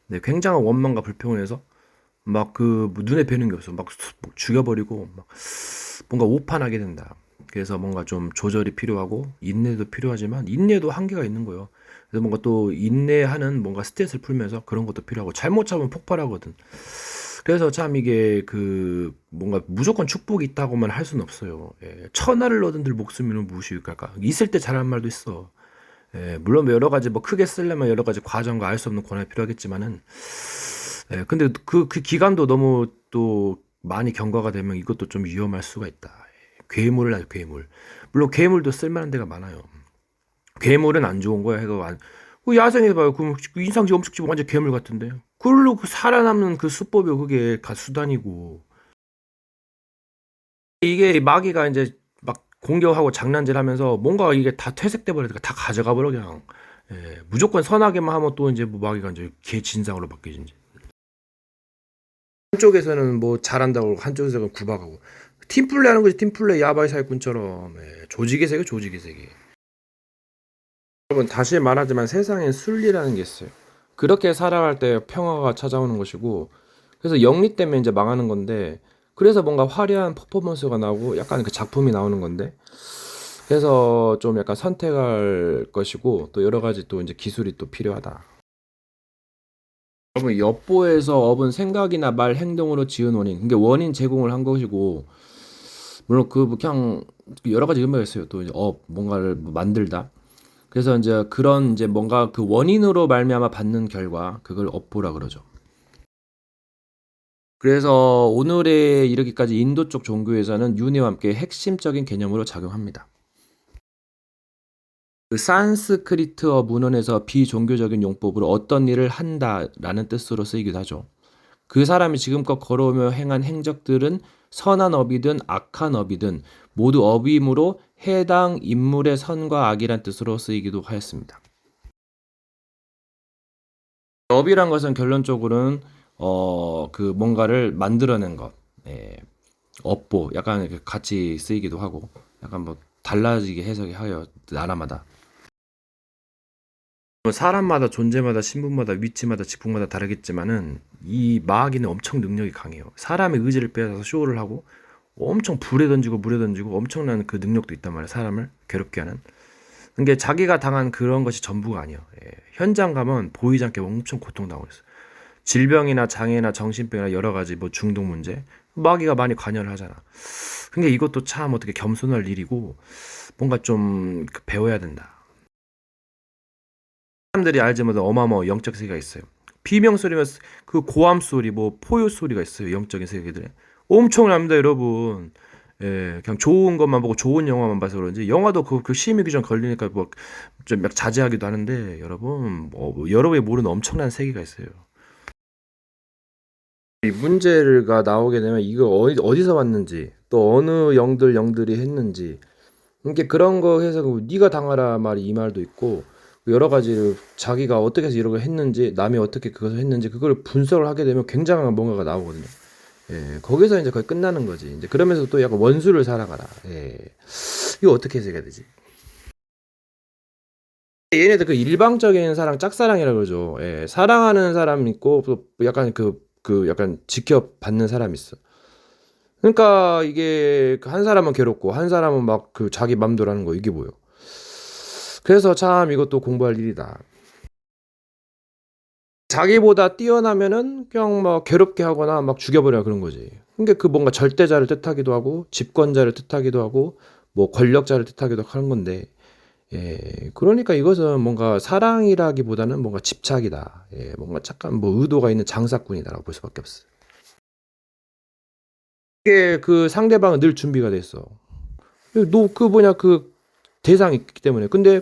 네, 굉장한 원망과 불평을 해서 막 그 눈에 뵈는 게 없어. 막 죽여버리고 막 뭔가 오판하게 된다. 그래서 뭔가 좀 조절이 필요하고 인내도 필요하지만 인내도 한계가 있는 거예요. 그래서 뭔가 또 인내하는 뭔가 스트레스를 풀면서 그런 것도 필요하고 잘못 잡으면 폭발하거든. 그래서 참 이게 그 뭔가 무조건 축복이 있다고만 할 수는 없어요. 예, 천하를 얻은들 목숨이는 무엇이일까? 있을 때 잘하는 말도 있어. 예, 물론 여러 가지 뭐 크게 쓰려면 여러 가지 과정과 알 수 없는 고난이 필요하겠지만은 예, 근데 그 기간도 너무 또 많이 경과가 되면 이것도 좀 위험할 수가 있다. 예, 괴물을 하죠, 괴물. 물론 괴물도 쓸만한 데가 많아요. 괴물은 안 좋은 거야. 해가 그 야생에 봐요. 그 인상지 엄청 집어 완전 괴물 같은데. 그걸로 그 살아남는 그 수법이 그게 수단이고. 이게 마귀가 이제 막 공격하고 장난질 하면서 뭔가 이게 다 퇴색돼 버리니까 다 가져가 버려 그냥. 예, 무조건 선하게만 하면 또 이제 뭐 마귀가 이제 개 진상으로 바뀌지 이제. 한쪽에서는 뭐 잘한다고 한쪽에서는 구박하고 팀플레이 하는 거지. 팀플레이 야바이 사기꾼처럼. 예, 조직의 세계 조직의 세계. 여러분 다시 말하지만 세상엔 순리라는 게 있어요. 그렇게 살아갈 때 평화가 찾아오는 것이고 그래서 영리 때문에 이제 망하는 건데 그래서 뭔가 화려한 퍼포먼스가 나오고 약간 그 작품이 나오는 건데 그래서 좀 약간 선택할 것이고 또 여러 가지 또 이제 기술이 또 필요하다. 여러분 엿보에서 업은 생각이나 말 행동으로 지은 원인 그게 원인 제공을 한 것이고 물론 그 그냥 여러 가지 의미가 있어요. 또 이제 뭔가를 만들다. 그래서 이제 그런 이제 뭔가 그 원인으로 말미암아 받는 결과 그걸 업보라 그러죠. 그래서 오늘에 이르기까지 인도 쪽 종교에서는 윤회와 함께 핵심적인 개념으로 작용합니다. 그 산스크리트어 문헌에서 비종교적인 용법으로 어떤 일을 한다라는 뜻으로 쓰이기도 하죠. 그 사람이 지금껏 걸어오며 행한 행적들은 선한 업이든 악한 업이든 모두 업임으로 해당 인물의 선과 악이란 뜻으로 쓰이기도 하였습니다. 업이란 것은 결론적으로는 그 뭔가를 만들어낸 것, 예, 업보 약간 같이 쓰이기도 하고 약간 뭐 달라지게 해석이 하여 나라마다 사람마다 존재마다 신분마다 위치마다 직분마다 다르겠지만은 이 마귀는 엄청 능력이 강해요. 사람의 의지를 빼앗아서 쇼를 하고 엄청 불에 던지고 물에 던지고 엄청난 그 능력도 있단 말이에요. 사람을 괴롭게 하는. 그게 자기가 당한 그런 것이 전부가 아니에요. 예. 현장 가면 보이지 않게 엄청 고통당하고 있어요. 질병이나 장애나 정신병이나 여러 가지 뭐 중독 문제 마귀가 많이 관여를 하잖아. 근데 이것도 참 어떻게 겸손할 일이고 뭔가 좀 배워야 된다. 사람들이 알지 못한 어마어마한 영적 세계가 있어요. 비명 소리면 그 고함 소리, 뭐 포효 소리가 있어요. 영적인 세계들에 엄청납니다, 여러분. 예, 그냥 좋은 것만 보고 좋은 영화만 봐서 그런지 영화도 그 심의 규정 걸리니까 뭐 좀 자제하기도 하는데 여러분 여러분이 모르는 엄청난 세계가 있어요. 이 문제가 나오게 되면 이거 어디서 왔는지 또 어느 영들이 했는지 이게 그런 거 해서 네가 당하라 말이 이 말도 있고 여러 가지 자기가 어떻게 해서 이런 걸 했는지 남이 어떻게 그것을 했는지 그걸 분석을 하게 되면 굉장한 뭔가가 나오거든요. 예, 거기서 이제 거의 끝나는 거지. 이제 그러면서 또 약간 원수를 살아가라. 예, 이거 어떻게 해석해야 되지? 얘네들 그 일방적인 사랑, 짝사랑이라 그러죠. 예, 사랑하는 사람 있고 또 약간 그 약간 지켜받는 사람 있어. 그러니까 이게 한 사람은 괴롭고 한 사람은 막 그 자기 맘대로 하는 거 이게 뭐예요? 그래서 참 이것도 공부할 일이다. 자기보다 뛰어나면은 그냥 막 괴롭게 하거나 막 죽여버려 그런 거지. 그러니까 그 뭔가 절대자를 뜻하기도 하고 집권자를 뜻하기도 하고 뭐 권력자를 뜻하기도 하는 건데 예, 그러니까 이것은 뭔가 사랑이라기보다는 뭔가 집착이다. 예, 뭔가 잠깐 뭐 의도가 있는 장사꾼이다라고 볼 수밖에 없어. 이게 그 상대방은 늘 준비가 돼 있어. 너 그 뭐냐 그 대상이 있기 때문에. 근데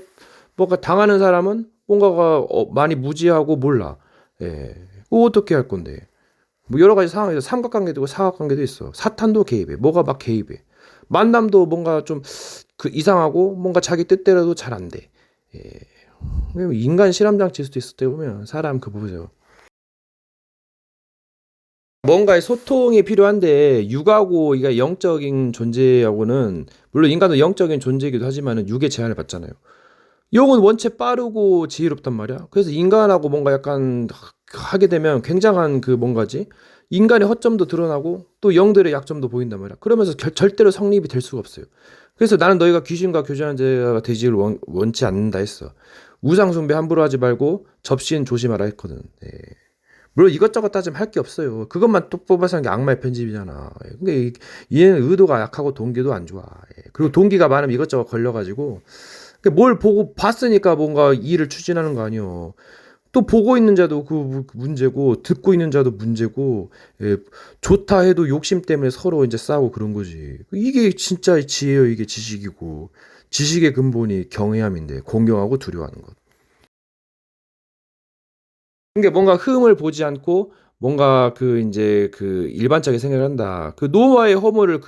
뭔가 당하는 사람은 뭔가가 많이 무지하고 몰라. 예, 그거 어떻게 할 건데? 뭐 여러 가지 상황에서 삼각관계도 있고 사각관계도 있어. 사탄도 개입해. 뭐가 막 개입해. 만남도 뭔가 좀 그 이상하고 뭔가 자기 뜻대로도 잘 안 돼. 예. 왜냐면 인간 실험장치일 수도 있을 때 보면 사람 그 보세요. 뭔가의 소통이 필요한데 육하고 이게 영적인 존재하고는 물론 인간도 영적인 존재이기도 하지만은 육의 제한을 받잖아요. 영은 원체 빠르고 지혜롭단 말이야. 그래서 인간하고 뭔가 약간 하게 되면 굉장한 그 뭔가지? 인간의 허점도 드러나고 또 영들의 약점도 보인단 말이야. 그러면서 절대로 성립이 될 수가 없어요. 그래서 나는 너희가 귀신과 교제하는 자가 되지를 원치 않는다 했어. 우상숭배 함부로 하지 말고 접신 조심하라 했거든. 예. 물론 이것저것 따지면 할 게 없어요. 그것만 또 뽑아서 한 게 악마의 편집이잖아. 예. 근데 얘는 의도가 약하고 동기도 안 좋아. 예. 그리고 동기가 많으면 이것저것 걸려가지고 뭘 보고 봤으니까 뭔가 일을 추진하는 거 아니요. 또 보고 있는 자도 그 문제고 듣고 있는 자도 문제고 예, 좋다 해도 욕심 때문에 서로 이제 싸우고 그런 거지. 이게 진짜 지혜요. 이게 지식이고 지식의 근본이 경외함인데 공경하고 두려워하는 것. 그게 뭔가 흠을 보지 않고 뭔가 그 이제 그 일반적인 생각을 한다. 그 노아의 허물을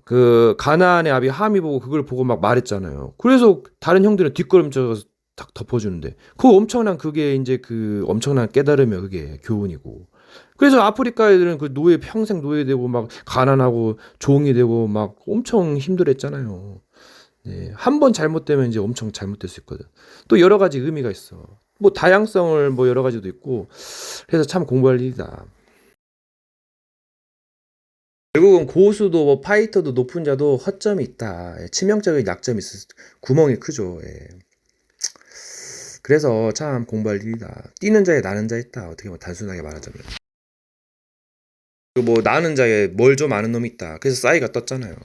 그 가나안의 아비 함이 보고 그걸 보고 막 말했잖아요. 그래서 다른 형들은 뒷걸음쳐서 딱 덮어주는데 그 엄청난 그게 이제 그 엄청난 깨달음이야. 그게 교훈이고. 그래서 아프리카 애들은 그 노예 평생 노예되고 막 가난하고 종이 되고 막 엄청 힘들었잖아요. 네, 한 번 잘못되면 이제 엄청 잘못될 수 있거든. 또 여러 가지 의미가 있어. 뭐 다양성을 뭐 여러 가지도 있고 그래서 참 공부할 일이다. 결국은 고수도 뭐 파이터도 높은 자도 허점이 있다. 예, 치명적인 약점이 있어. 구멍이 크죠. 예. 그래서 참 공부할 일이다. 뛰는 자에 나는 자 있다. 어떻게 뭐 단순하게 말하자면. 그리고 뭐 나는 자에 뭘 좀 아는 놈이 있다. 그래서 싸이가 떴잖아요.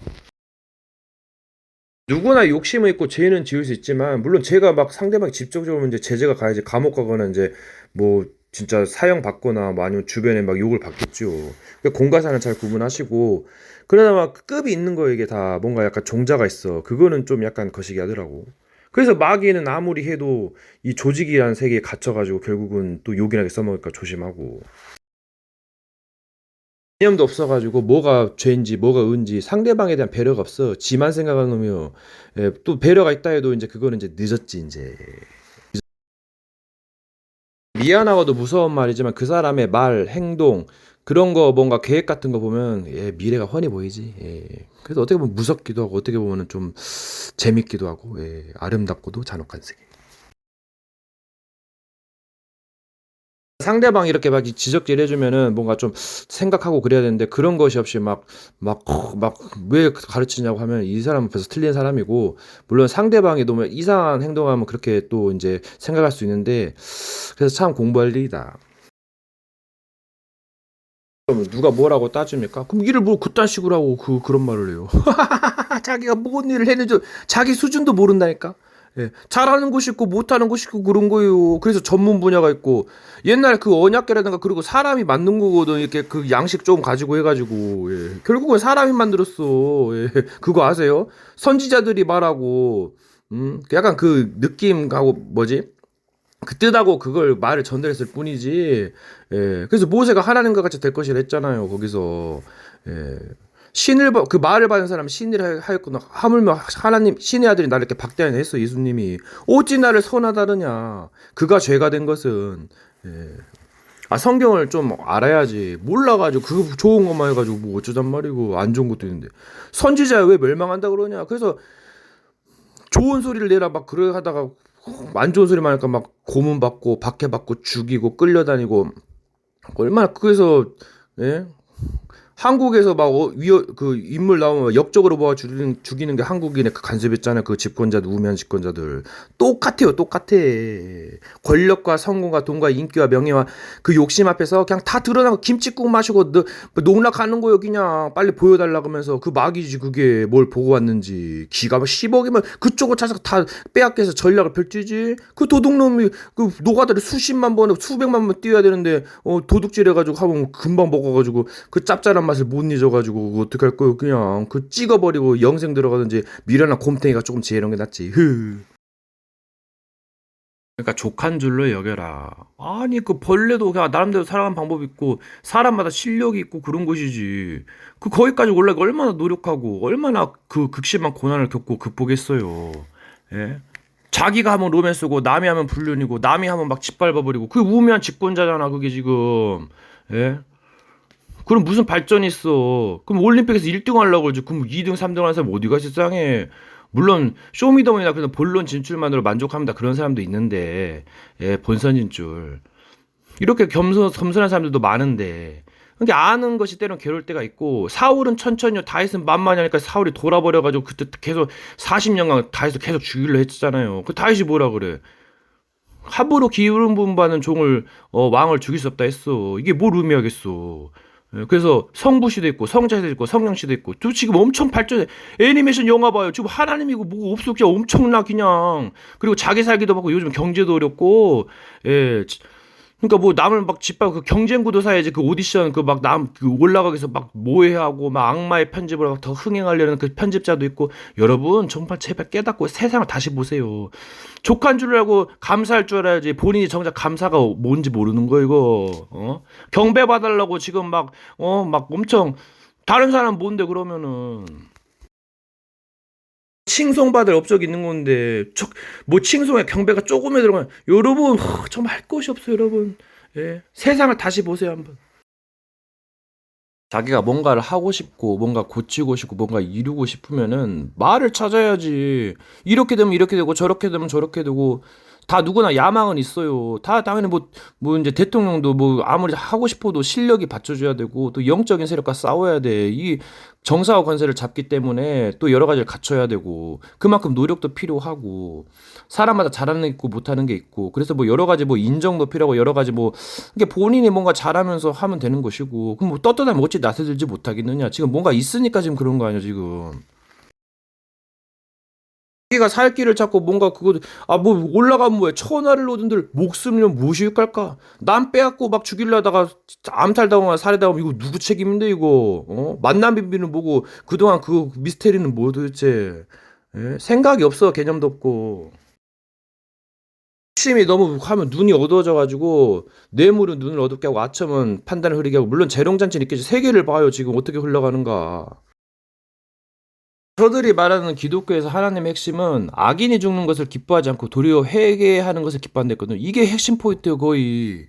누구나 욕심은 있고 죄는 지을 수 있지만 물론 죄가 막 상대방이 직접적으로 이제 제재가 가야지 감옥 가거나 이제 뭐 진짜 사형 받거나 뭐 아니면 주변에 막 욕을 받겠죠. 그러니까 공과사는 잘 구분하시고 그러나 막 급이 있는 거 이게 다 뭔가 약간 종자가 있어. 그거는 좀 약간 거시기 하더라고. 그래서 마귀는 아무리 해도 이 조직이라는 세계에 갇혀가지고 결국은 또 요긴하게 써먹으니까 조심하고. 개념도 없어가지고 뭐가 죄인지 뭐가 은지 상대방에 대한 배려가 없어. 지만 생각하는 놈이요. 예, 또 배려가 있다 해도 이제 그거는 이제 늦었지 이제. 미안하고도 무서운 말이지만 그 사람의 말, 행동 그런 거 뭔가 계획 같은 거 보면 예, 미래가 훤히 보이지. 예. 그래서 어떻게 보면 무섭기도 하고 어떻게 보면 좀 재밌기도 하고 예, 아름답고도 잔혹한 세계. 상대방이 이렇게 막 지적질 해주면은 뭔가 좀 생각하고 그래야 되는데 그런 것이 없이 막 왜 가르치냐고 하면 이 사람은 벌써 틀린 사람이고 물론 상대방이 너무 이상한 행동하면 그렇게 또 이제 생각할 수 있는데 그래서 참 공부할 일이다. 그럼 누가 뭐라고 따집니까? 그럼 일을 뭐 그딴 식으로 하고 그런 말을 해요. 자기가 뭔 일을 했는지 자기 수준도 모른다니까. 예, 잘하는 곳이 있고 못하는 곳이 있고 그런 거예요. 그래서 전문 분야가 있고 옛날 그 언약계라든가 그리고 사람이 만든 거거든. 이렇게 그 양식 좀 가지고 해가지고 예. 결국은 사람이 만들었어. 예. 그거 아세요? 선지자들이 말하고 약간 그 느낌하고 뭐지? 그 뜻하고 그걸 말을 전달했을 뿐이지. 예. 그래서 모세가 하나님과 같이 될 것이라 했잖아요. 거기서 예. 그 말을 받은 사람은 신을 하였구나. 하물며 하나님 신의 아들이 나를 이렇게 박대하냐 했어. 예수님이 어찌 나를 선하다느냐. 그가 죄가 된 것은 예. 아 성경을 좀 알아야지. 몰라가지고 그거 좋은 것만 해가지고 뭐 어쩌잔 말이고 안 좋은 것도 있는데 선지자 왜 멸망한다 그러냐. 그래서 좋은 소리를 내라 막 그래 하다가 안 좋은 소리만 하니까 막 고문받고 박해받고 죽이고 끌려다니고 얼마나 그래서 예? 한국에서 막 그 인물 나오면 역적으로 모아 죽이는 게 한국인의 그 간섭했잖아요. 그 집권자들 우면 집권자들 똑같아요. 똑같아. 권력과 성공과 돈과 인기와 명예와 그 욕심 앞에서 그냥 다 드러나고 김치국 마시고 농락하는 거예요. 그냥 빨리 보여달라 그러면서 그 막이지 그게 뭘 보고 왔는지 기가 막 10억이면 그쪽을 찾아서 다 빼앗겨서 전략을 펼치지. 그 도둑놈이 그 노가다를 수십만 번에 수백만 번 뛰어야 되는데 도둑질 해가지고 하면 금방 먹어가지고 그 짭짤한 맛을 못 잊어가지고 그거 어떡할 거요. 그냥 그 찍어버리고 영생 들어가든지 미련한 곰탱이가 조금 지혜로운 게 낫지. 그러니까 족한 줄로 여겨라. 아니 그 벌레도 그냥 나름대로 살아가는 방법이 있고 사람마다 실력이 있고 그런 것이지. 그 거기까지 올라가 얼마나 노력하고 얼마나 그 극심한 고난을 겪고 극복했어요. 예? 자기가 하면 로맨스고 남이 하면 불륜이고 남이 하면 막 짓밟아버리고 그게 우매한 직권자잖아 그게 지금. 예? 그럼 무슨 발전이 있어? 그럼 올림픽에서 1등 하려고 그러지. 그럼 2등, 3등 하는 사람 어디가 세상에? 물론 쇼미더머니나 그래서 본론 진출만으로 만족합니다. 그런 사람도 있는데 예, 본선 진출. 이렇게 겸손한 사람들도 많은데 그러니까 아는 것이 때론 괴로울 때가 있고 사울은 천천히요 다윗은 만만히 하니까 사울이 돌아버려가지고 그때 계속 40년간 다윗을 계속 죽이려 했잖아요. 그 다윗이 뭐라 그래? 함부로 기름 부음 받는 종을 왕을 죽일 수 없다 했어. 이게 뭘 의미하겠어? 예, 그래서 성부시도 있고 성자시도 있고 성령시도 있고 또 지금 엄청 발전해. 애니메이션 영화 봐요. 지금 하나님이고 뭐가 없어 그냥 엄청나 그냥. 그리고 자기 살기도 바고 요즘 경제도 어렵고 예. 그러니까 뭐 남을 막 짓밟고 그 경쟁 구도 사야지 그 오디션 그 막 남 그 올라가기 위해서 막 모해하고 막 악마의 편집을 막 더 흥행하려는 그 편집자도 있고 여러분 정말 제발 깨닫고 세상을 다시 보세요. 족한 줄 알고 감사할 줄 알아야지 본인이 정작 감사가 뭔지 모르는 거 이거 경배 봐달라고 지금 막 엄청 다른 사람 뭔데 그러면은 칭송받을 업적이 있는 건데 뭐 칭송에 경배가 조금에 들어가면 여러분 정말 할 것이 없어요 여러분. 예. 세상을 다시 보세요 한번. 자기가 뭔가를 하고 싶고 뭔가 고치고 싶고 뭔가 이루고 싶으면은 말을 찾아야지. 이렇게 되면 이렇게 되고 저렇게 되면 저렇게 되고 다 누구나 야망은 있어요. 다 당연히 뭐 이제 대통령도 뭐 아무리 하고 싶어도 실력이 받쳐줘야 되고 또 영적인 세력과 싸워야 돼. 이 정사와 권세를 잡기 때문에 또 여러 가지를 갖춰야 되고 그만큼 노력도 필요하고 사람마다 잘하는 게 있고 못하는 게 있고 그래서 뭐 여러 가지 뭐 인정도 필요하고 여러 가지 뭐 이게 본인이 뭔가 잘하면서 하면 되는 것이고 그럼 뭐 떳떳하면 어찌 낯에 들지 못하겠느냐. 지금 뭔가 있으니까 지금 그런 거 아니야 지금. 자기가 살 길을 찾고 뭔가 그거 뭐 올라가면 뭐야 천하를 놓든들 목숨이면 무엇이 육할까 남 빼앗고 막 죽이려다가 암살당하거나 살해당하면 이거 누구 책임인데 이거 만남 비비는 뭐고 그동안 그 미스테리는 뭐 도대체. 예? 생각이 없어 개념도 없고 핵심이 너무 하면 눈이 어두워져가지고 뇌물은 눈을 어둡게 하고 아첨은 판단을 흐리게 하고 물론 재롱잔치는 있겠지 세계를 봐요 지금 어떻게 흘러가는가. 저들이 말하는 기독교에서 하나님의 핵심은 악인이 죽는 것을 기뻐하지 않고 도리어 회개하는 것을 기뻐한댔거든요. 이게 핵심 포인트예요 거의.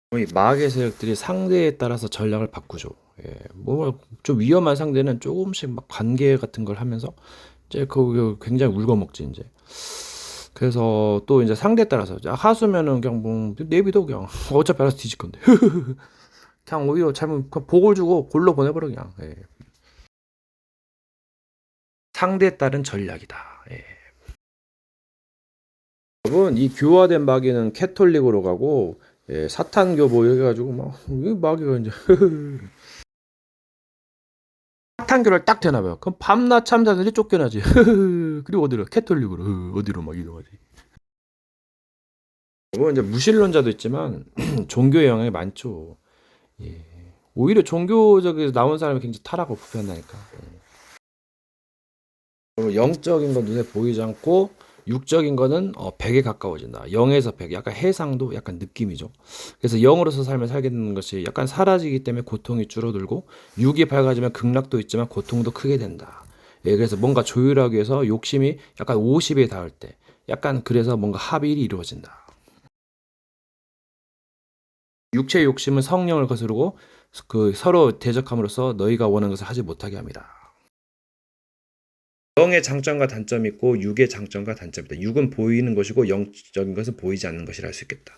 거의 마귀의 세력들이 상대에 따라서 전략을 바꾸죠. 예, 뭐 좀 위험한 상대는 조금씩 막 관계 같은 걸 하면서 이제 그 굉장히 울거먹지 이제. 그래서 또 이제 상대에 따라서 하수면은 그냥 뭐 내비도 그냥 어차피 알아서 뒤질 건데 그냥 오히려 잘못 복을 주고 골로 보내버려 그냥. 예. 상대에 따른 전략이다. 예. 여러분 이 교화된 마귀는 캐톨릭으로 가고 예, 사탄교 뭐 해가지고 막 이 마귀가 이제 사탄교를 딱 되나봐요. 그럼 밤낮 참사들이 쫓겨나지. 그리고 어디로 캐톨릭으로 어디로 막 이동하지. 뭐 이제 무신론자도 있지만 종교의 영향이 많죠. 예. 오히려 종교적에서 나온 사람이 굉장히 타락하고 부패한다니까. 영적인 건 눈에 보이지 않고 육적인 거는 100에 가까워진다. 0에서 100. 약간 해상도 약간 느낌이죠. 그래서 0으로서 삶을 살게 되는 것이 약간 사라지기 때문에 고통이 줄어들고 6이 밝아지면 극락도 있지만 고통도 크게 된다. 예, 그래서 뭔가 조율하기 위해서 욕심이 약간 50에 닿을 때 약간 그래서 뭔가 합일이 이루어진다. 육체의 욕심은 성령을 거스르고 그 서로 대적함으로써 너희가 원하는 것을 하지 못하게 합니다. 0의 장점과 단점이 있고 6의 장점과 단점이 있다. 6은 보이는 것이고 영적인 것은 보이지 않는 것이라 할 수 있겠다.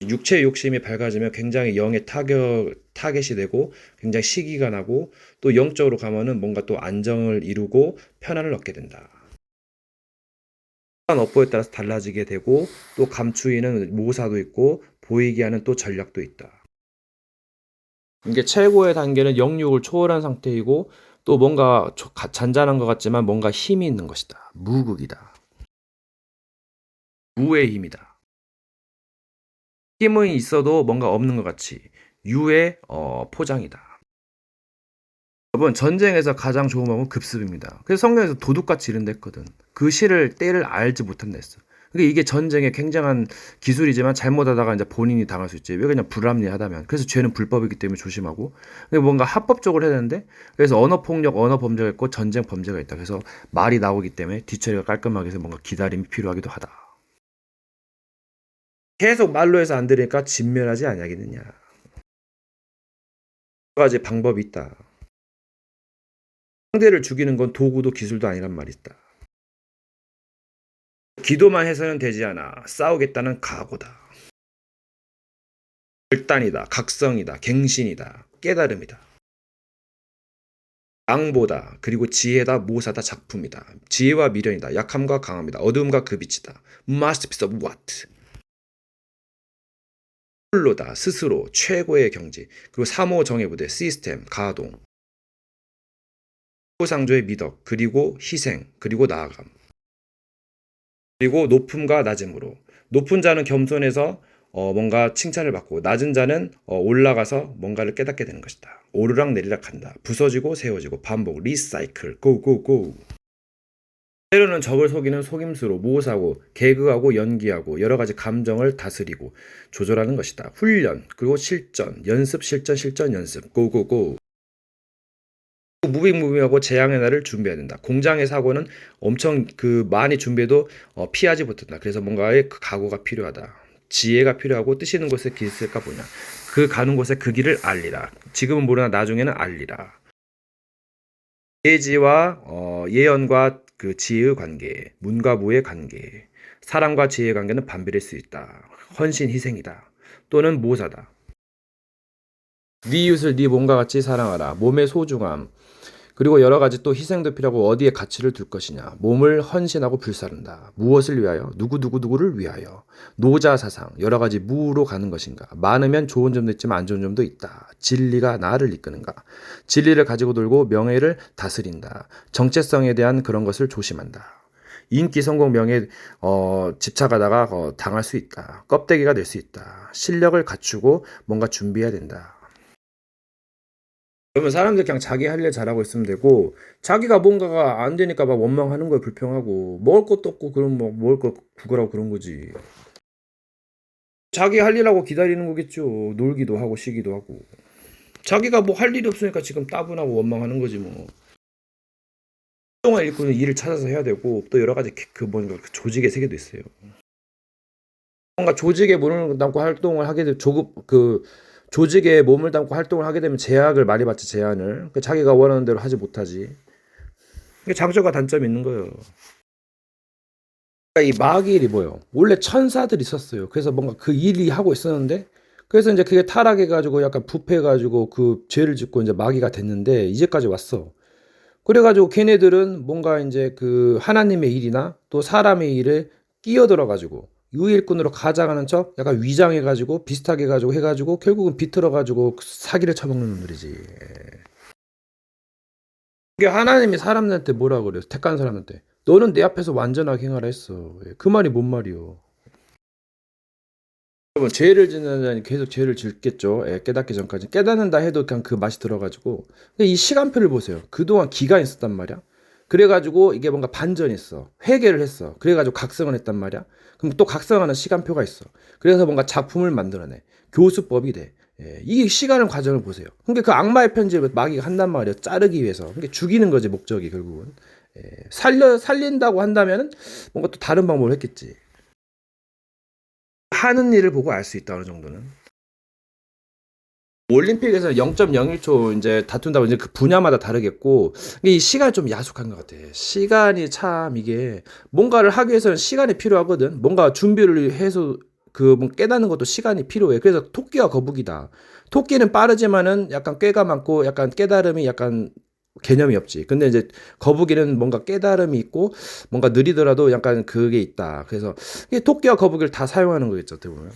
육체의 욕심이 밝아지면 굉장히 영의 타겟이 되고 굉장히 시기가 나고 또 영적으로 가면은 뭔가 또 안정을 이루고 편안을 얻게 된다. 업보에 따라서 달라지게 되고 또 감추이는 모사도 있고 보이게 하는 또 전략도 있다. 이게 최고의 단계는 영육을 초월한 상태이고 또 뭔가 잔잔한 것 같지만 뭔가 힘이 있는 것이다. 무극이다. 무의 힘이다. 힘은 있어도 뭔가 없는 것 같이 유의 포장이다. 여러분, 전쟁에서 가장 좋은 방법은 급습입니다. 그래서 성경에서 도둑같이 이런 데 했거든. 그 시를 때를 알지 못한다 했어. 그러니까 이게 전쟁의 굉장한 기술이지만 잘못하다가 이제 본인이 당할 수 있지. 왜 그냥 불합리하다면. 그래서 죄는 불법이기 때문에 조심하고. 뭔가 합법적으로 해야 되는데, 그래서 언어폭력, 언어범죄가 있고 전쟁 범죄가 있다. 그래서 말이 나오기 때문에 뒤처리가 깔끔하게 해서 뭔가 기다림이 필요하기도 하다. 계속 말로 해서 안 들으니까 진멸하지 아니하겠느냐. 여러 가지 방법이 있다. 상대를 죽이는 건 도구도 기술도 아니란 말이 있다. 기도만 해서는 되지 않아. 싸우겠다는 각오다. 결단이다. 각성이다. 갱신이다. 깨달음이다. 양보다. 그리고 지혜다. 모사다. 작품이다. 지혜와 미련이다. 약함과 강함이다. 어두움과 그 빛이다. Masterpiece of what? 홀로다. 스스로. 최고의 경지. 그리고 삼호 정예부대. 시스템. 가동. 상조의 미덕. 그리고 희생. 그리고 나아감. 그리고 높음과 낮음으로. 높은 자는 겸손해서 뭔가 칭찬을 받고 낮은 자는 올라가서 뭔가를 깨닫게 되는 것이다. 오르락 내리락 한다. 부서지고 세워지고 반복. 리사이클. 고고고. 때로는 적을 속이는 속임수로 모사하고 개그하고 연기하고 여러 가지 감정을 다스리고 조절하는 것이다. 훈련. 그리고 실전. 연습 실전 실전 연습. 고고고. 무빙무빙하고 재앙의 날을 준비해야 된다. 공장의 사고는 엄청 많이 준비해도 피하지 못한다. 그래서 뭔가의 그 각오가 필요하다. 지혜가 필요하고 뜻 있는 곳에 길 있을까 보냐. 그 가는 곳에 그 길을 알리라. 지금은 모르나 나중에는 알리라. 예지와 예언과 그 지혜의 관계, 문과 무의 관계, 사랑과 지혜의 관계는 반비례할 수 있다. 헌신 희생이다. 또는 모사다. 네 이웃을 네 몸과 같이 사랑하라. 몸의 소중함. 그리고 여러 가지 또 희생도 필요하고 어디에 가치를 둘 것이냐. 몸을 헌신하고 불사른다. 무엇을 위하여? 누구누구를 위하여. 노자 사상. 여러 가지 무로 가는 것인가. 많으면 좋은 점도 있지만 안 좋은 점도 있다. 진리가 나를 이끄는가. 진리를 가지고 돌고 명예를 다스린다. 정체성에 대한 그런 것을 조심한다. 인기, 성공, 명예 집착하다가 당할 수 있다. 껍데기가 될 수 있다. 실력을 갖추고 뭔가 준비해야 된다. 그러면 사람들 그냥 자기 할 일 잘하고 있으면 되고 자기가 뭔가가 안 되니까 막 원망하는 거에 불평하고 먹을 것도 없고 그럼 뭐 먹을 거 구걸하고 그런 거지. 자기 할 일하고 기다리는 거겠죠. 놀기도 하고 쉬기도 하고. 자기가 뭐 할 일이 없으니까 지금 따분하고 원망하는 거지 뭐. 활동을 일꾼은 일을 찾아서 해야 되고 또 여러 가지 뭔가 조직의 세계도 있어요. 뭔가 조직에 몸을 담고 활동을 하게 되 조직에 몸을 담고 활동을 하게 되면 제약을 많이 받지, 제한을. 자기가 원하는 대로 하지 못하지. 이게 장점과 단점이 있는 거예요. 그러니까 이 마귀일이 뭐예요? 원래 천사들이 있었어요. 그래서 뭔가 그 일이 하고 있었는데, 그래서 이제 그게 타락해가지고 약간 부패해가지고 그 죄를 짓고 이제 마귀가 됐는데, 이제까지 왔어. 그래가지고 걔네들은 뭔가 이제 그 하나님의 일이나 또 사람의 일에 끼어들어가지고, 유일꾼으로 가장하는 척 약간 위장해가지고 비슷하게 해가지고 결국은 비틀어가지고 사기를 쳐먹는 놈들이지. 이게 하나님이 사람들한테 뭐라 그래요? 택한 사람한테 너는 내 앞에서 완전하게 행하라 했어. 그 말이 뭔 말이요? 여러분, 죄를 짓는 자는 계속 죄를 짓겠죠. 깨닫기 전까지. 깨닫는다 해도 그냥 그 맛이 들어가지고. 근데 이 시간표를 보세요. 그동안 기간이 있었단 말이야. 그래가지고 이게 뭔가 반전이 있어. 회개를 했어. 그래가지고 각성을 했단 말이야. 그럼 또 각성하는 시간표가 있어. 그래서 뭔가 작품을 만들어내. 교수법이 돼. 이 시간의 과정을 보세요. 그러니까 그 악마의 편지를 마귀가 한단 말이야. 자르기 위해서. 그러니까 죽이는 거지, 목적이 결국은. 살린다고 한다면 뭔가 또 다른 방법을 했겠지. 하는 일을 보고 알 수 있다, 어느 정도는. 올림픽에서 0.01초 이제 다툰다고 이제 그 분야마다 다르겠고, 이 시간이 좀 야속한 것 같아. 시간이 참 이게 뭔가를 하기 위해서는 시간이 필요하거든. 뭔가 준비를 해서 뭐 깨닫는 것도 시간이 필요해. 그래서 토끼와 거북이다. 토끼는 빠르지만은 약간 꾀가 많고 약간 깨달음이 약간 개념이 없지. 근데 이제 거북이는 뭔가 깨달음이 있고 뭔가 느리더라도 약간 그게 있다. 그래서 이게 토끼와 거북이를 다 사용하는 거겠죠, 어떻게 보면.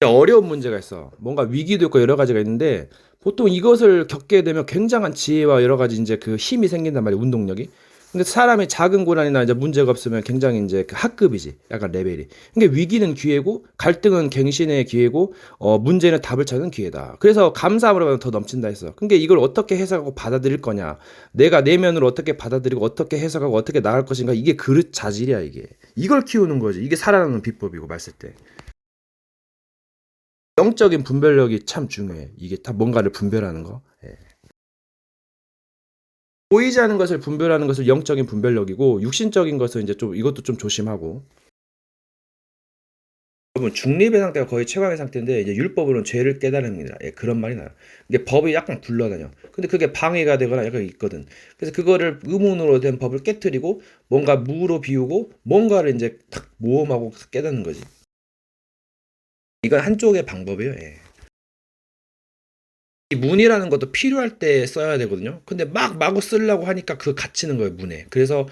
어려운 문제가 있어. 뭔가 위기도 있고 여러 가지가 있는데 보통 이것을 겪게 되면 굉장한 지혜와 여러 가지 이제 그 힘이 생긴단 말이야, 운동력이. 근데 사람이 작은 고난이나 이제 문제가 없으면 굉장히 이제 그 학급이지. 약간 레벨이. 그러니까 위기는 기회고, 갈등은 갱신의 기회고, 문제는 답을 찾는 기회다. 그래서 감사함으로 더 넘친다 했어. 그러니까 이걸 어떻게 해석하고 받아들일 거냐. 내가 내면으로 어떻게 받아들이고, 어떻게 해석하고, 어떻게 나갈 것인가. 이게 그릇 자질이야, 이게. 이걸 키우는 거지. 이게 살아남는 비법이고, 봤을 때. 영적인 분별력이 참 중요해. 이게 다 뭔가를 분별하는 거. 예. 보이지 않는 것을 분별하는 것을 영적인 분별력이고, 육신적인 것은 이제 좀 이것도 좀 조심하고. 여러분, 중립의 상태가 거의 최강의 상태인데 이제 율법으로는 죄를 깨달습니다. 예, 그런 말이 나요. 이게 법이 약간 굴러다녀. 근데 그게 방해가 되거나 약간 있거든. 그래서 그거를 의문으로 된 법을 깨트리고 뭔가 무로 비우고 뭔가를 이제 탁 모험하고 깨닫는 거지. 이건 한쪽의 방법이에요. 예. 이 문이라는 것도 필요할 때 써야 되거든요. 근데 막 마구 쓰려고 하니까 그 갇히는 거예요, 문에. 그래서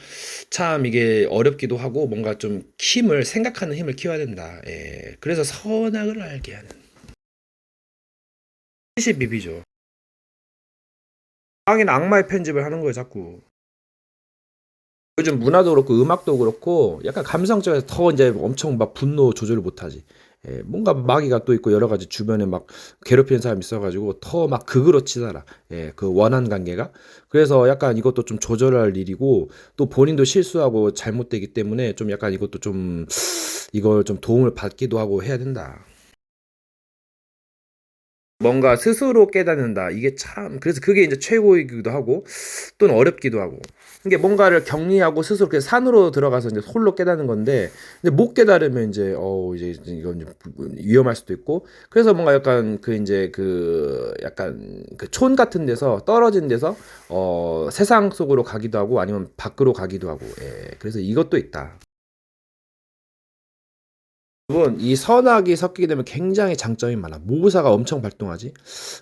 참 이게 어렵기도 하고 뭔가 좀 힘을 생각하는 힘을 키워야 된다. 예. 그래서 선악을 알게 하는 70비비죠. 악인 악마의 편집을 하는 거예요, 자꾸. 요즘 문화도 그렇고 음악도 그렇고 약간 감성적에서 더 이제 엄청 막 분노 조절을 못하지. 예, 뭔가 마귀가 또 있고 여러 가지 주변에 막 괴롭히는 사람이 있어가지고 더 막 극으로 치달아. 예, 그 원한 관계가. 그래서 약간 이것도 좀 조절할 일이고 또 본인도 실수하고 잘못되기 때문에 좀 약간 이것도 좀 이걸 좀 도움을 받기도 하고 해야 된다. 뭔가 스스로 깨닫는다. 이게 참, 그래서 그게 이제 최고이기도 하고, 또는 어렵기도 하고. 이게 뭔가를 격리하고 스스로 그냥 산으로 들어가서 이제 홀로 깨닫는 건데, 근데 못 깨달으면 이제, 이제 이건 이제 위험할 수도 있고, 그래서 뭔가 약간 그 이제 그 약간 그 촌 같은 데서 떨어진 데서, 세상 속으로 가기도 하고, 아니면 밖으로 가기도 하고, 예. 그래서 이것도 있다. 여러분, 이 선악이 섞이게 되면 굉장히 장점이 많아. 모사가 엄청 발동하지.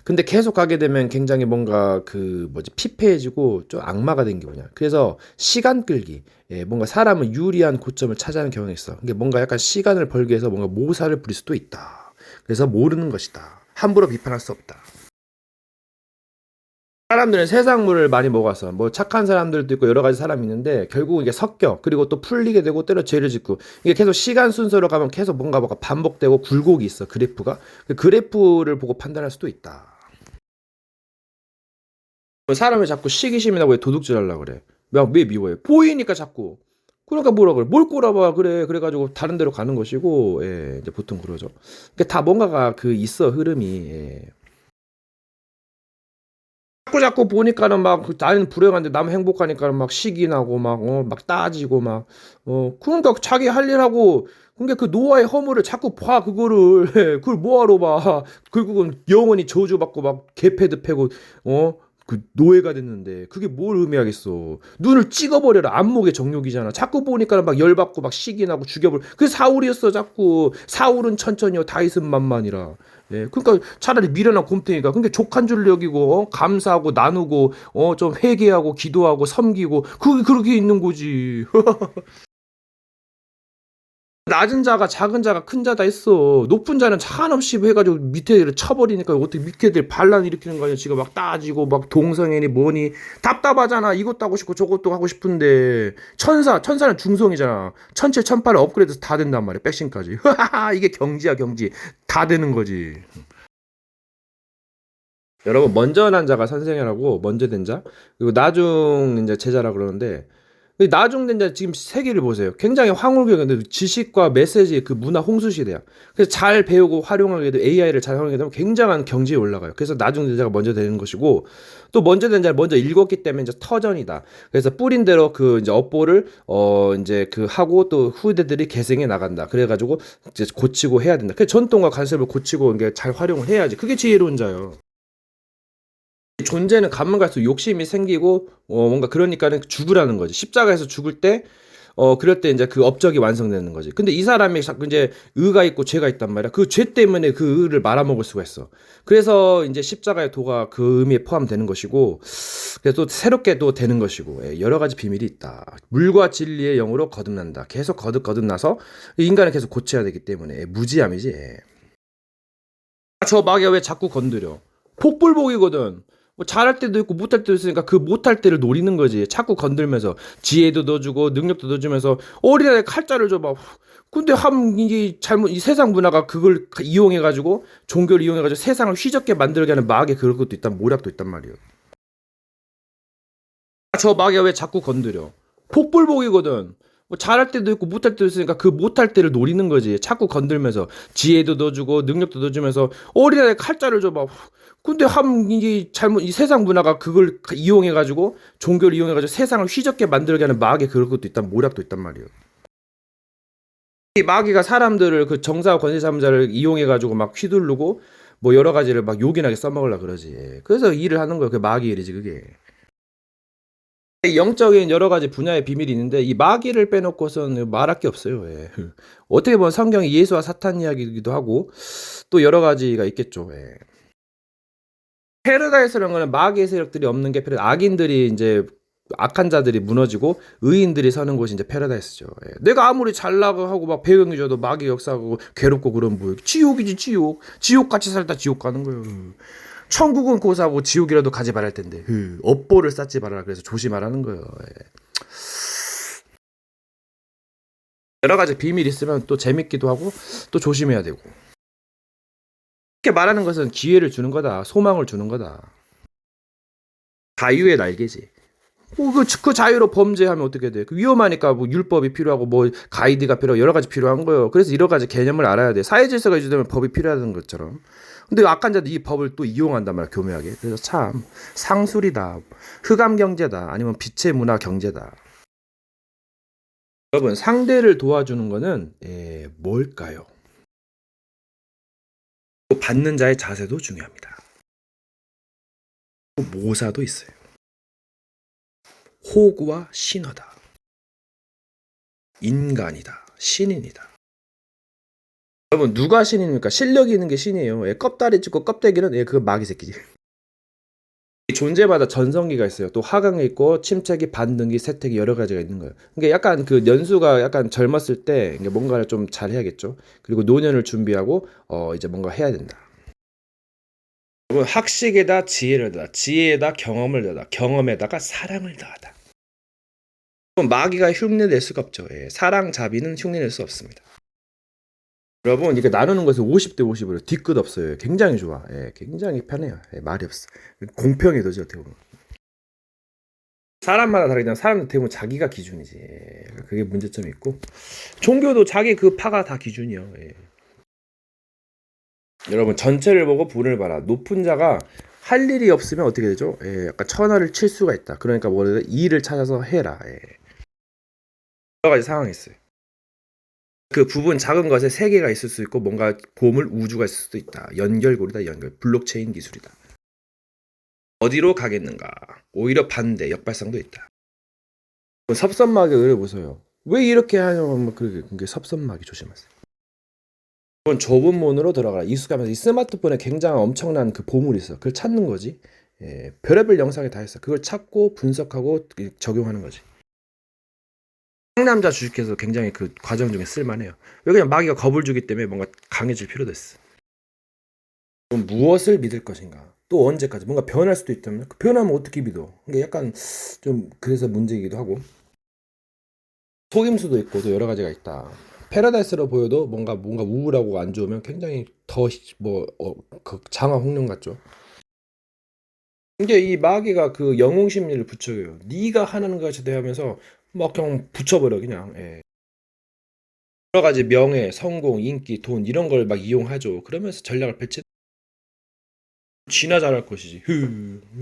근데 계속 가게 되면 굉장히 뭔가 그 뭐지 피폐해지고 좀 악마가 된 게 뭐냐. 그래서 시간 끌기. 예, 뭔가 사람은 유리한 고점을 차지하는 경향이 있어. 이게 뭔가 약간 시간을 벌기 위해서 뭔가 모사를 부릴 수도 있다. 그래서 모르는 것이다. 함부로 비판할 수 없다. 사람들은 세상물을 많이 먹어서 뭐 착한 사람들도 있고 여러 가지 사람이 있는데 결국 이게 섞여 그리고 또 풀리게 되고 때려 죄를 짓고 이게 계속 시간 순서로 가면 계속 뭔가 반복되고 굴곡이 있어 그래프가 그 그래프를 보고 판단할 수도 있다. 사람이 자꾸 시기심이 나고 왜 도둑질 하려고 그래? 왜 미워해? 보이니까 자꾸. 그러니까 뭐라 그래? 뭘 꼬라봐 그래? 그래가지고 다른 데로 가는 것이고 예, 이제 보통 그러죠. 그러니까 다 뭔가가 그 있어 흐름이. 예. 자꾸 보니까는 막 나는 불행한데 남 행복하니까는 막 시기 나고 막 따지고 그러니까 자기 할 일하고 그러니까 그 노아의 허물을 자꾸 봐 그거를 그걸 뭐하러 봐 결국은 영원히 저주받고 막 개패드 패고 그 노예가 됐는데 그게 뭘 의미하겠어. 눈을 찍어버려라. 안목의 정욕이잖아. 자꾸 보니까 막 열받고 막 시기 나고 죽여버려. 그게 사울이었어 자꾸. 사울은 천천히요 다윗은 만만이라. 예, 그러니까 차라리 미련한 곰탱이가 그러니까 족한 줄 여기고 감사하고 나누고 좀 회개하고 기도하고 섬기고 그게 그렇게 있는 거지. 낮은 자가 작은 자가 큰 자다 했어. 높은 자는 한없이 해가지고 밑에 애를 쳐버리니까 어떻게 밑에 애들 반란 일으키는 거 아니야. 지가 막 따지고 막 동성애니 뭐니 답답하잖아. 이것도 하고 싶고 저것도 하고 싶은데 천사는 중성이잖아. 천체 천팔 업그레이드 다 된단 말이야. 백신까지. 이게 경지야 경지. 다 되는 거지. 여러분 먼저 난 자가 선생이라고 먼저 된 자, 그리고 나중 이제 제자라 그러는데 나중 된 자 지금 세계를 보세요. 굉장히 황홀경인데 지식과 메시지 그 문화 홍수 시대야. 그래서 잘 배우고 활용하게 되면 AI를 잘 활용하게 되면 굉장한 경지에 올라가요. 그래서 나중 된 자가 먼저 되는 것이고 또 먼저 된 자를 먼저 읽었기 때문에 이제 터전이다. 그래서 뿌린 대로 그 이제 업보를 이제 그 하고 또 후대들이 계승해 나간다. 그래가지고 이제 고치고 해야 된다. 그 전통과 관습을 고치고 이게 잘 활용을 해야지. 그게 지혜로운 자요. 존재는 가면 갈수록 욕심이 생기고 뭔가 그러니까는 죽으라는 거지. 십자가에서 죽을 때 그럴 때 이제 그 업적이 완성되는 거지. 근데 이 사람이 자꾸 이제 의가 있고 죄가 있단 말이야. 그 죄 때문에 그 의를 말아먹을 수가 있어. 그래서 이제 십자가의 도가 그 의미에 포함되는 것이고, 그래서 또 새롭게 또 되는 것이고, 예, 여러 가지 비밀이 있다. 물과 진리의 영으로 거듭난다. 계속 거듭나서 인간을 계속 고쳐야 되기 때문에 무지함이지. 저 마귀가 왜 자꾸 건드려? 복불복이거든. 뭐 잘할 때도 있고 못할 때도 있으니까 그 못할 때를 노리는 거지. 자꾸 건들면서 지혜도 넣어주고 능력도 넣어주면서 어린아이에 칼자를 줘봐. 근데 이게 잘못 이 세상 문화가 그걸 이용해가지고 종교를 이용해가지고 세상을 휘젓게 만들게 하는 마귀의 그런 것도 있단 모략도 있단 말이에요. 저 마귀가 왜 자꾸 건드려? 복불복이거든. 뭐 잘할 때도 있고 못할 때도 있으니까 그 못할 때를 노리는 거지. 자꾸 건들면서 지혜도 넣어주고 능력도 넣어주면서 어린아이에 칼자를 줘봐. 근데 이게 잘못 이 세상 문화가 그걸 이용해가지고 종교를 이용해가지고 세상을 휘젓게 만들게 하는 마귀의 그런 것도 있단 모략도 있단 말이에요. 이 마귀가 사람들을 그 정사와 권세 삼자를 이용해가지고 막 휘두르고 뭐 여러 가지를 막 요긴하게 써먹으려 그러지. 그래서 일을 하는 거예요. 그 마귀 일이지 그게. 영적인 여러 가지 분야의 비밀이 있는데 이 마귀를 빼놓고서는 말할 게 없어요. 예. 어떻게 보면 성경이 예수와 사탄 이야기이기도 하고 또 여러 가지가 있겠죠. 예. 패러다이스라는 거는 마귀의 세력들이 없는 게 악인들이 이제 악한 자들이 무너지고 의인들이 서는 곳이 이제 패러다이스죠. 예. 내가 아무리 잘나고 하고 막 배경이 줘도 마귀 역사하고 괴롭고 그런 뭐 지옥이지 지옥. 지옥 같이 살다 지옥 가는 거예요. 천국은 고사하고 지옥이라도 가지 말할 텐데 업보를 쌓지 말아라. 그래서 조심하라는 거예요. 예. 여러 가지 비밀이 있으면 또 재밌기도 하고 또 조심해야 되고. 이렇게 말하는 것은 기회를 주는 거다. 소망을 주는 거다. 자유의 날개지. 그 자유로 범죄하면 어떻게 돼? 위험하니까 뭐 율법이 필요하고 뭐 가이드가 필요하고 여러 가지 필요한 거예요. 그래서 여러 가지 개념을 알아야 돼. 사회 질서가 유지되면 법이 필요하다는 것처럼. 근데 악한 자도 이 법을 또 이용한단 말이야, 교묘하게. 그래서 참 상술이다, 흑암 경제다, 아니면 빛의 문화 경제다. 여러분, 상대를 도와주는 거는 뭘까요? 받는 자의 자세도 중요합니다. 모사도 있어요. 호구와 신화다. 인간이다. 신인이다. 여러분 누가 신입니까? 실력이 있는 게 신이에요. 껍다리 찍고 껍데기는 그거 마귀 새끼지. 존재마다 전성기가 있어요. 또 하강이 있고 침체기, 반등기, 세태기 여러 가지가 있는 거예요. 그러니까 약간 그 연수가 약간 젊었을 때 뭔가를 좀 잘 해야겠죠. 그리고 노년을 준비하고 이제 뭔가 해야 된다. 여러분 학식에다 지혜를 더하다. 지혜에다 경험을 더하다. 경험에다가 사랑을 더하다. 마귀가 흉내낼 수가 없죠. 사랑 자비는 흉내낼 수 없습니다. 여러분 이게 나누는 것은 50대 50으로 뒤끝 없어요. 굉장히 좋아. 굉장히 편해요. 말이 없어. 공평해 도지 어떻게 보면. 사람마다 다르기 때문에 사람들 대부분 자기가 기준이지. 그게 문제점이 있고 종교도 자기 그 파가 다 기준이요. 여러분 전체를 보고 분을 봐라. 높은 자가 할 일이 없으면 어떻게 되죠? 약간 천하를 칠 수가 있다. 그러니까 뭐래 일을 찾아서 해라. 여러 가지 상황이 있어요. 그 부분 작은 것에 세계가 있을 수 있고 뭔가 보물 우주가 있을 수도 있다. 연결고리다. 연결. 블록체인 기술이다. 어디로 가겠는가? 오히려 반대 역발상도 있다. 섭선마귀 의뢰보세요. 왜 이렇게 하냐면 그게 섭선마귀 조심하세요. 좁은 문으로 들어가라. 익숙하면서 이 스마트폰에 굉장히 엄청난 그 보물이 있어. 그걸 찾는 거지. 별의별 영상이 다 있어. 그걸 찾고 분석하고 적용하는 거지. 상남자 주식해서 굉장히 그 과정 중에 쓸만해요. 왜 그냥 마귀가 겁을 주기 때문에 뭔가 강해질 필요도 있어. 그럼 무엇을 믿을 것인가? 또 언제까지? 뭔가 변할 수도 있다면 그 변하면 어떻게 믿어? 이게 약간 좀 그래서 문제이기도 하고 속임수도 있고 또 여러 가지가 있다. 패러다이스로 보여도 뭔가 우울하고 안 좋으면 굉장히 더 그 장화 홍련 같죠. 이게 이 마귀가 그 영웅 심리를 부추겨요. 네가 하는 것에 대하면서 막 그냥 붙여버려 그냥. 여러 가지 명예, 성공, 인기, 돈 이런 걸 막 이용하죠. 그러면서 전략을 펼치. 쥐나 잘할 것이지.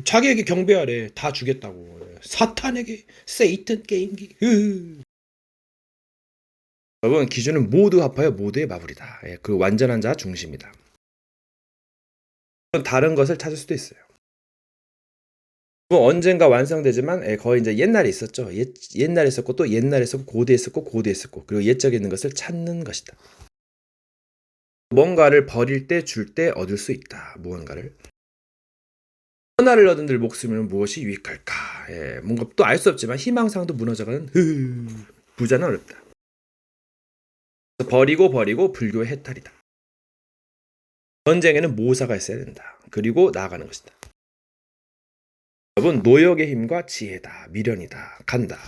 자기에게 경배하래. 다 주겠다고. 사탄에게 세이튼 게임기. 여러분 기준은 모두 합하여 모두의 마블이다. 그 완전한 자 중심이다. 다른 것을 찾을 수도 있어요. 언젠가 완성되지만 거의 이제 옛날에 있었죠. 옛날에 있었고 또 옛날에 있었고 고대에 있었고 그리고 옛적에 있는 것을 찾는 것이다. 뭔가를 버릴 때 줄 때 얻을 수 있다. 무언가를. 하나를 얻은 들 목숨이면 무엇이 유익할까? 뭔가 또 알 수 없지만 희망상도 무너져가는 부자는 어렵다. 버리고 불교의 해탈이다. 전쟁에는 모사가 있어야 된다. 그리고 나아가는 것이다. 여러분, 노역의 힘과 지혜다, 미련이다, 간다.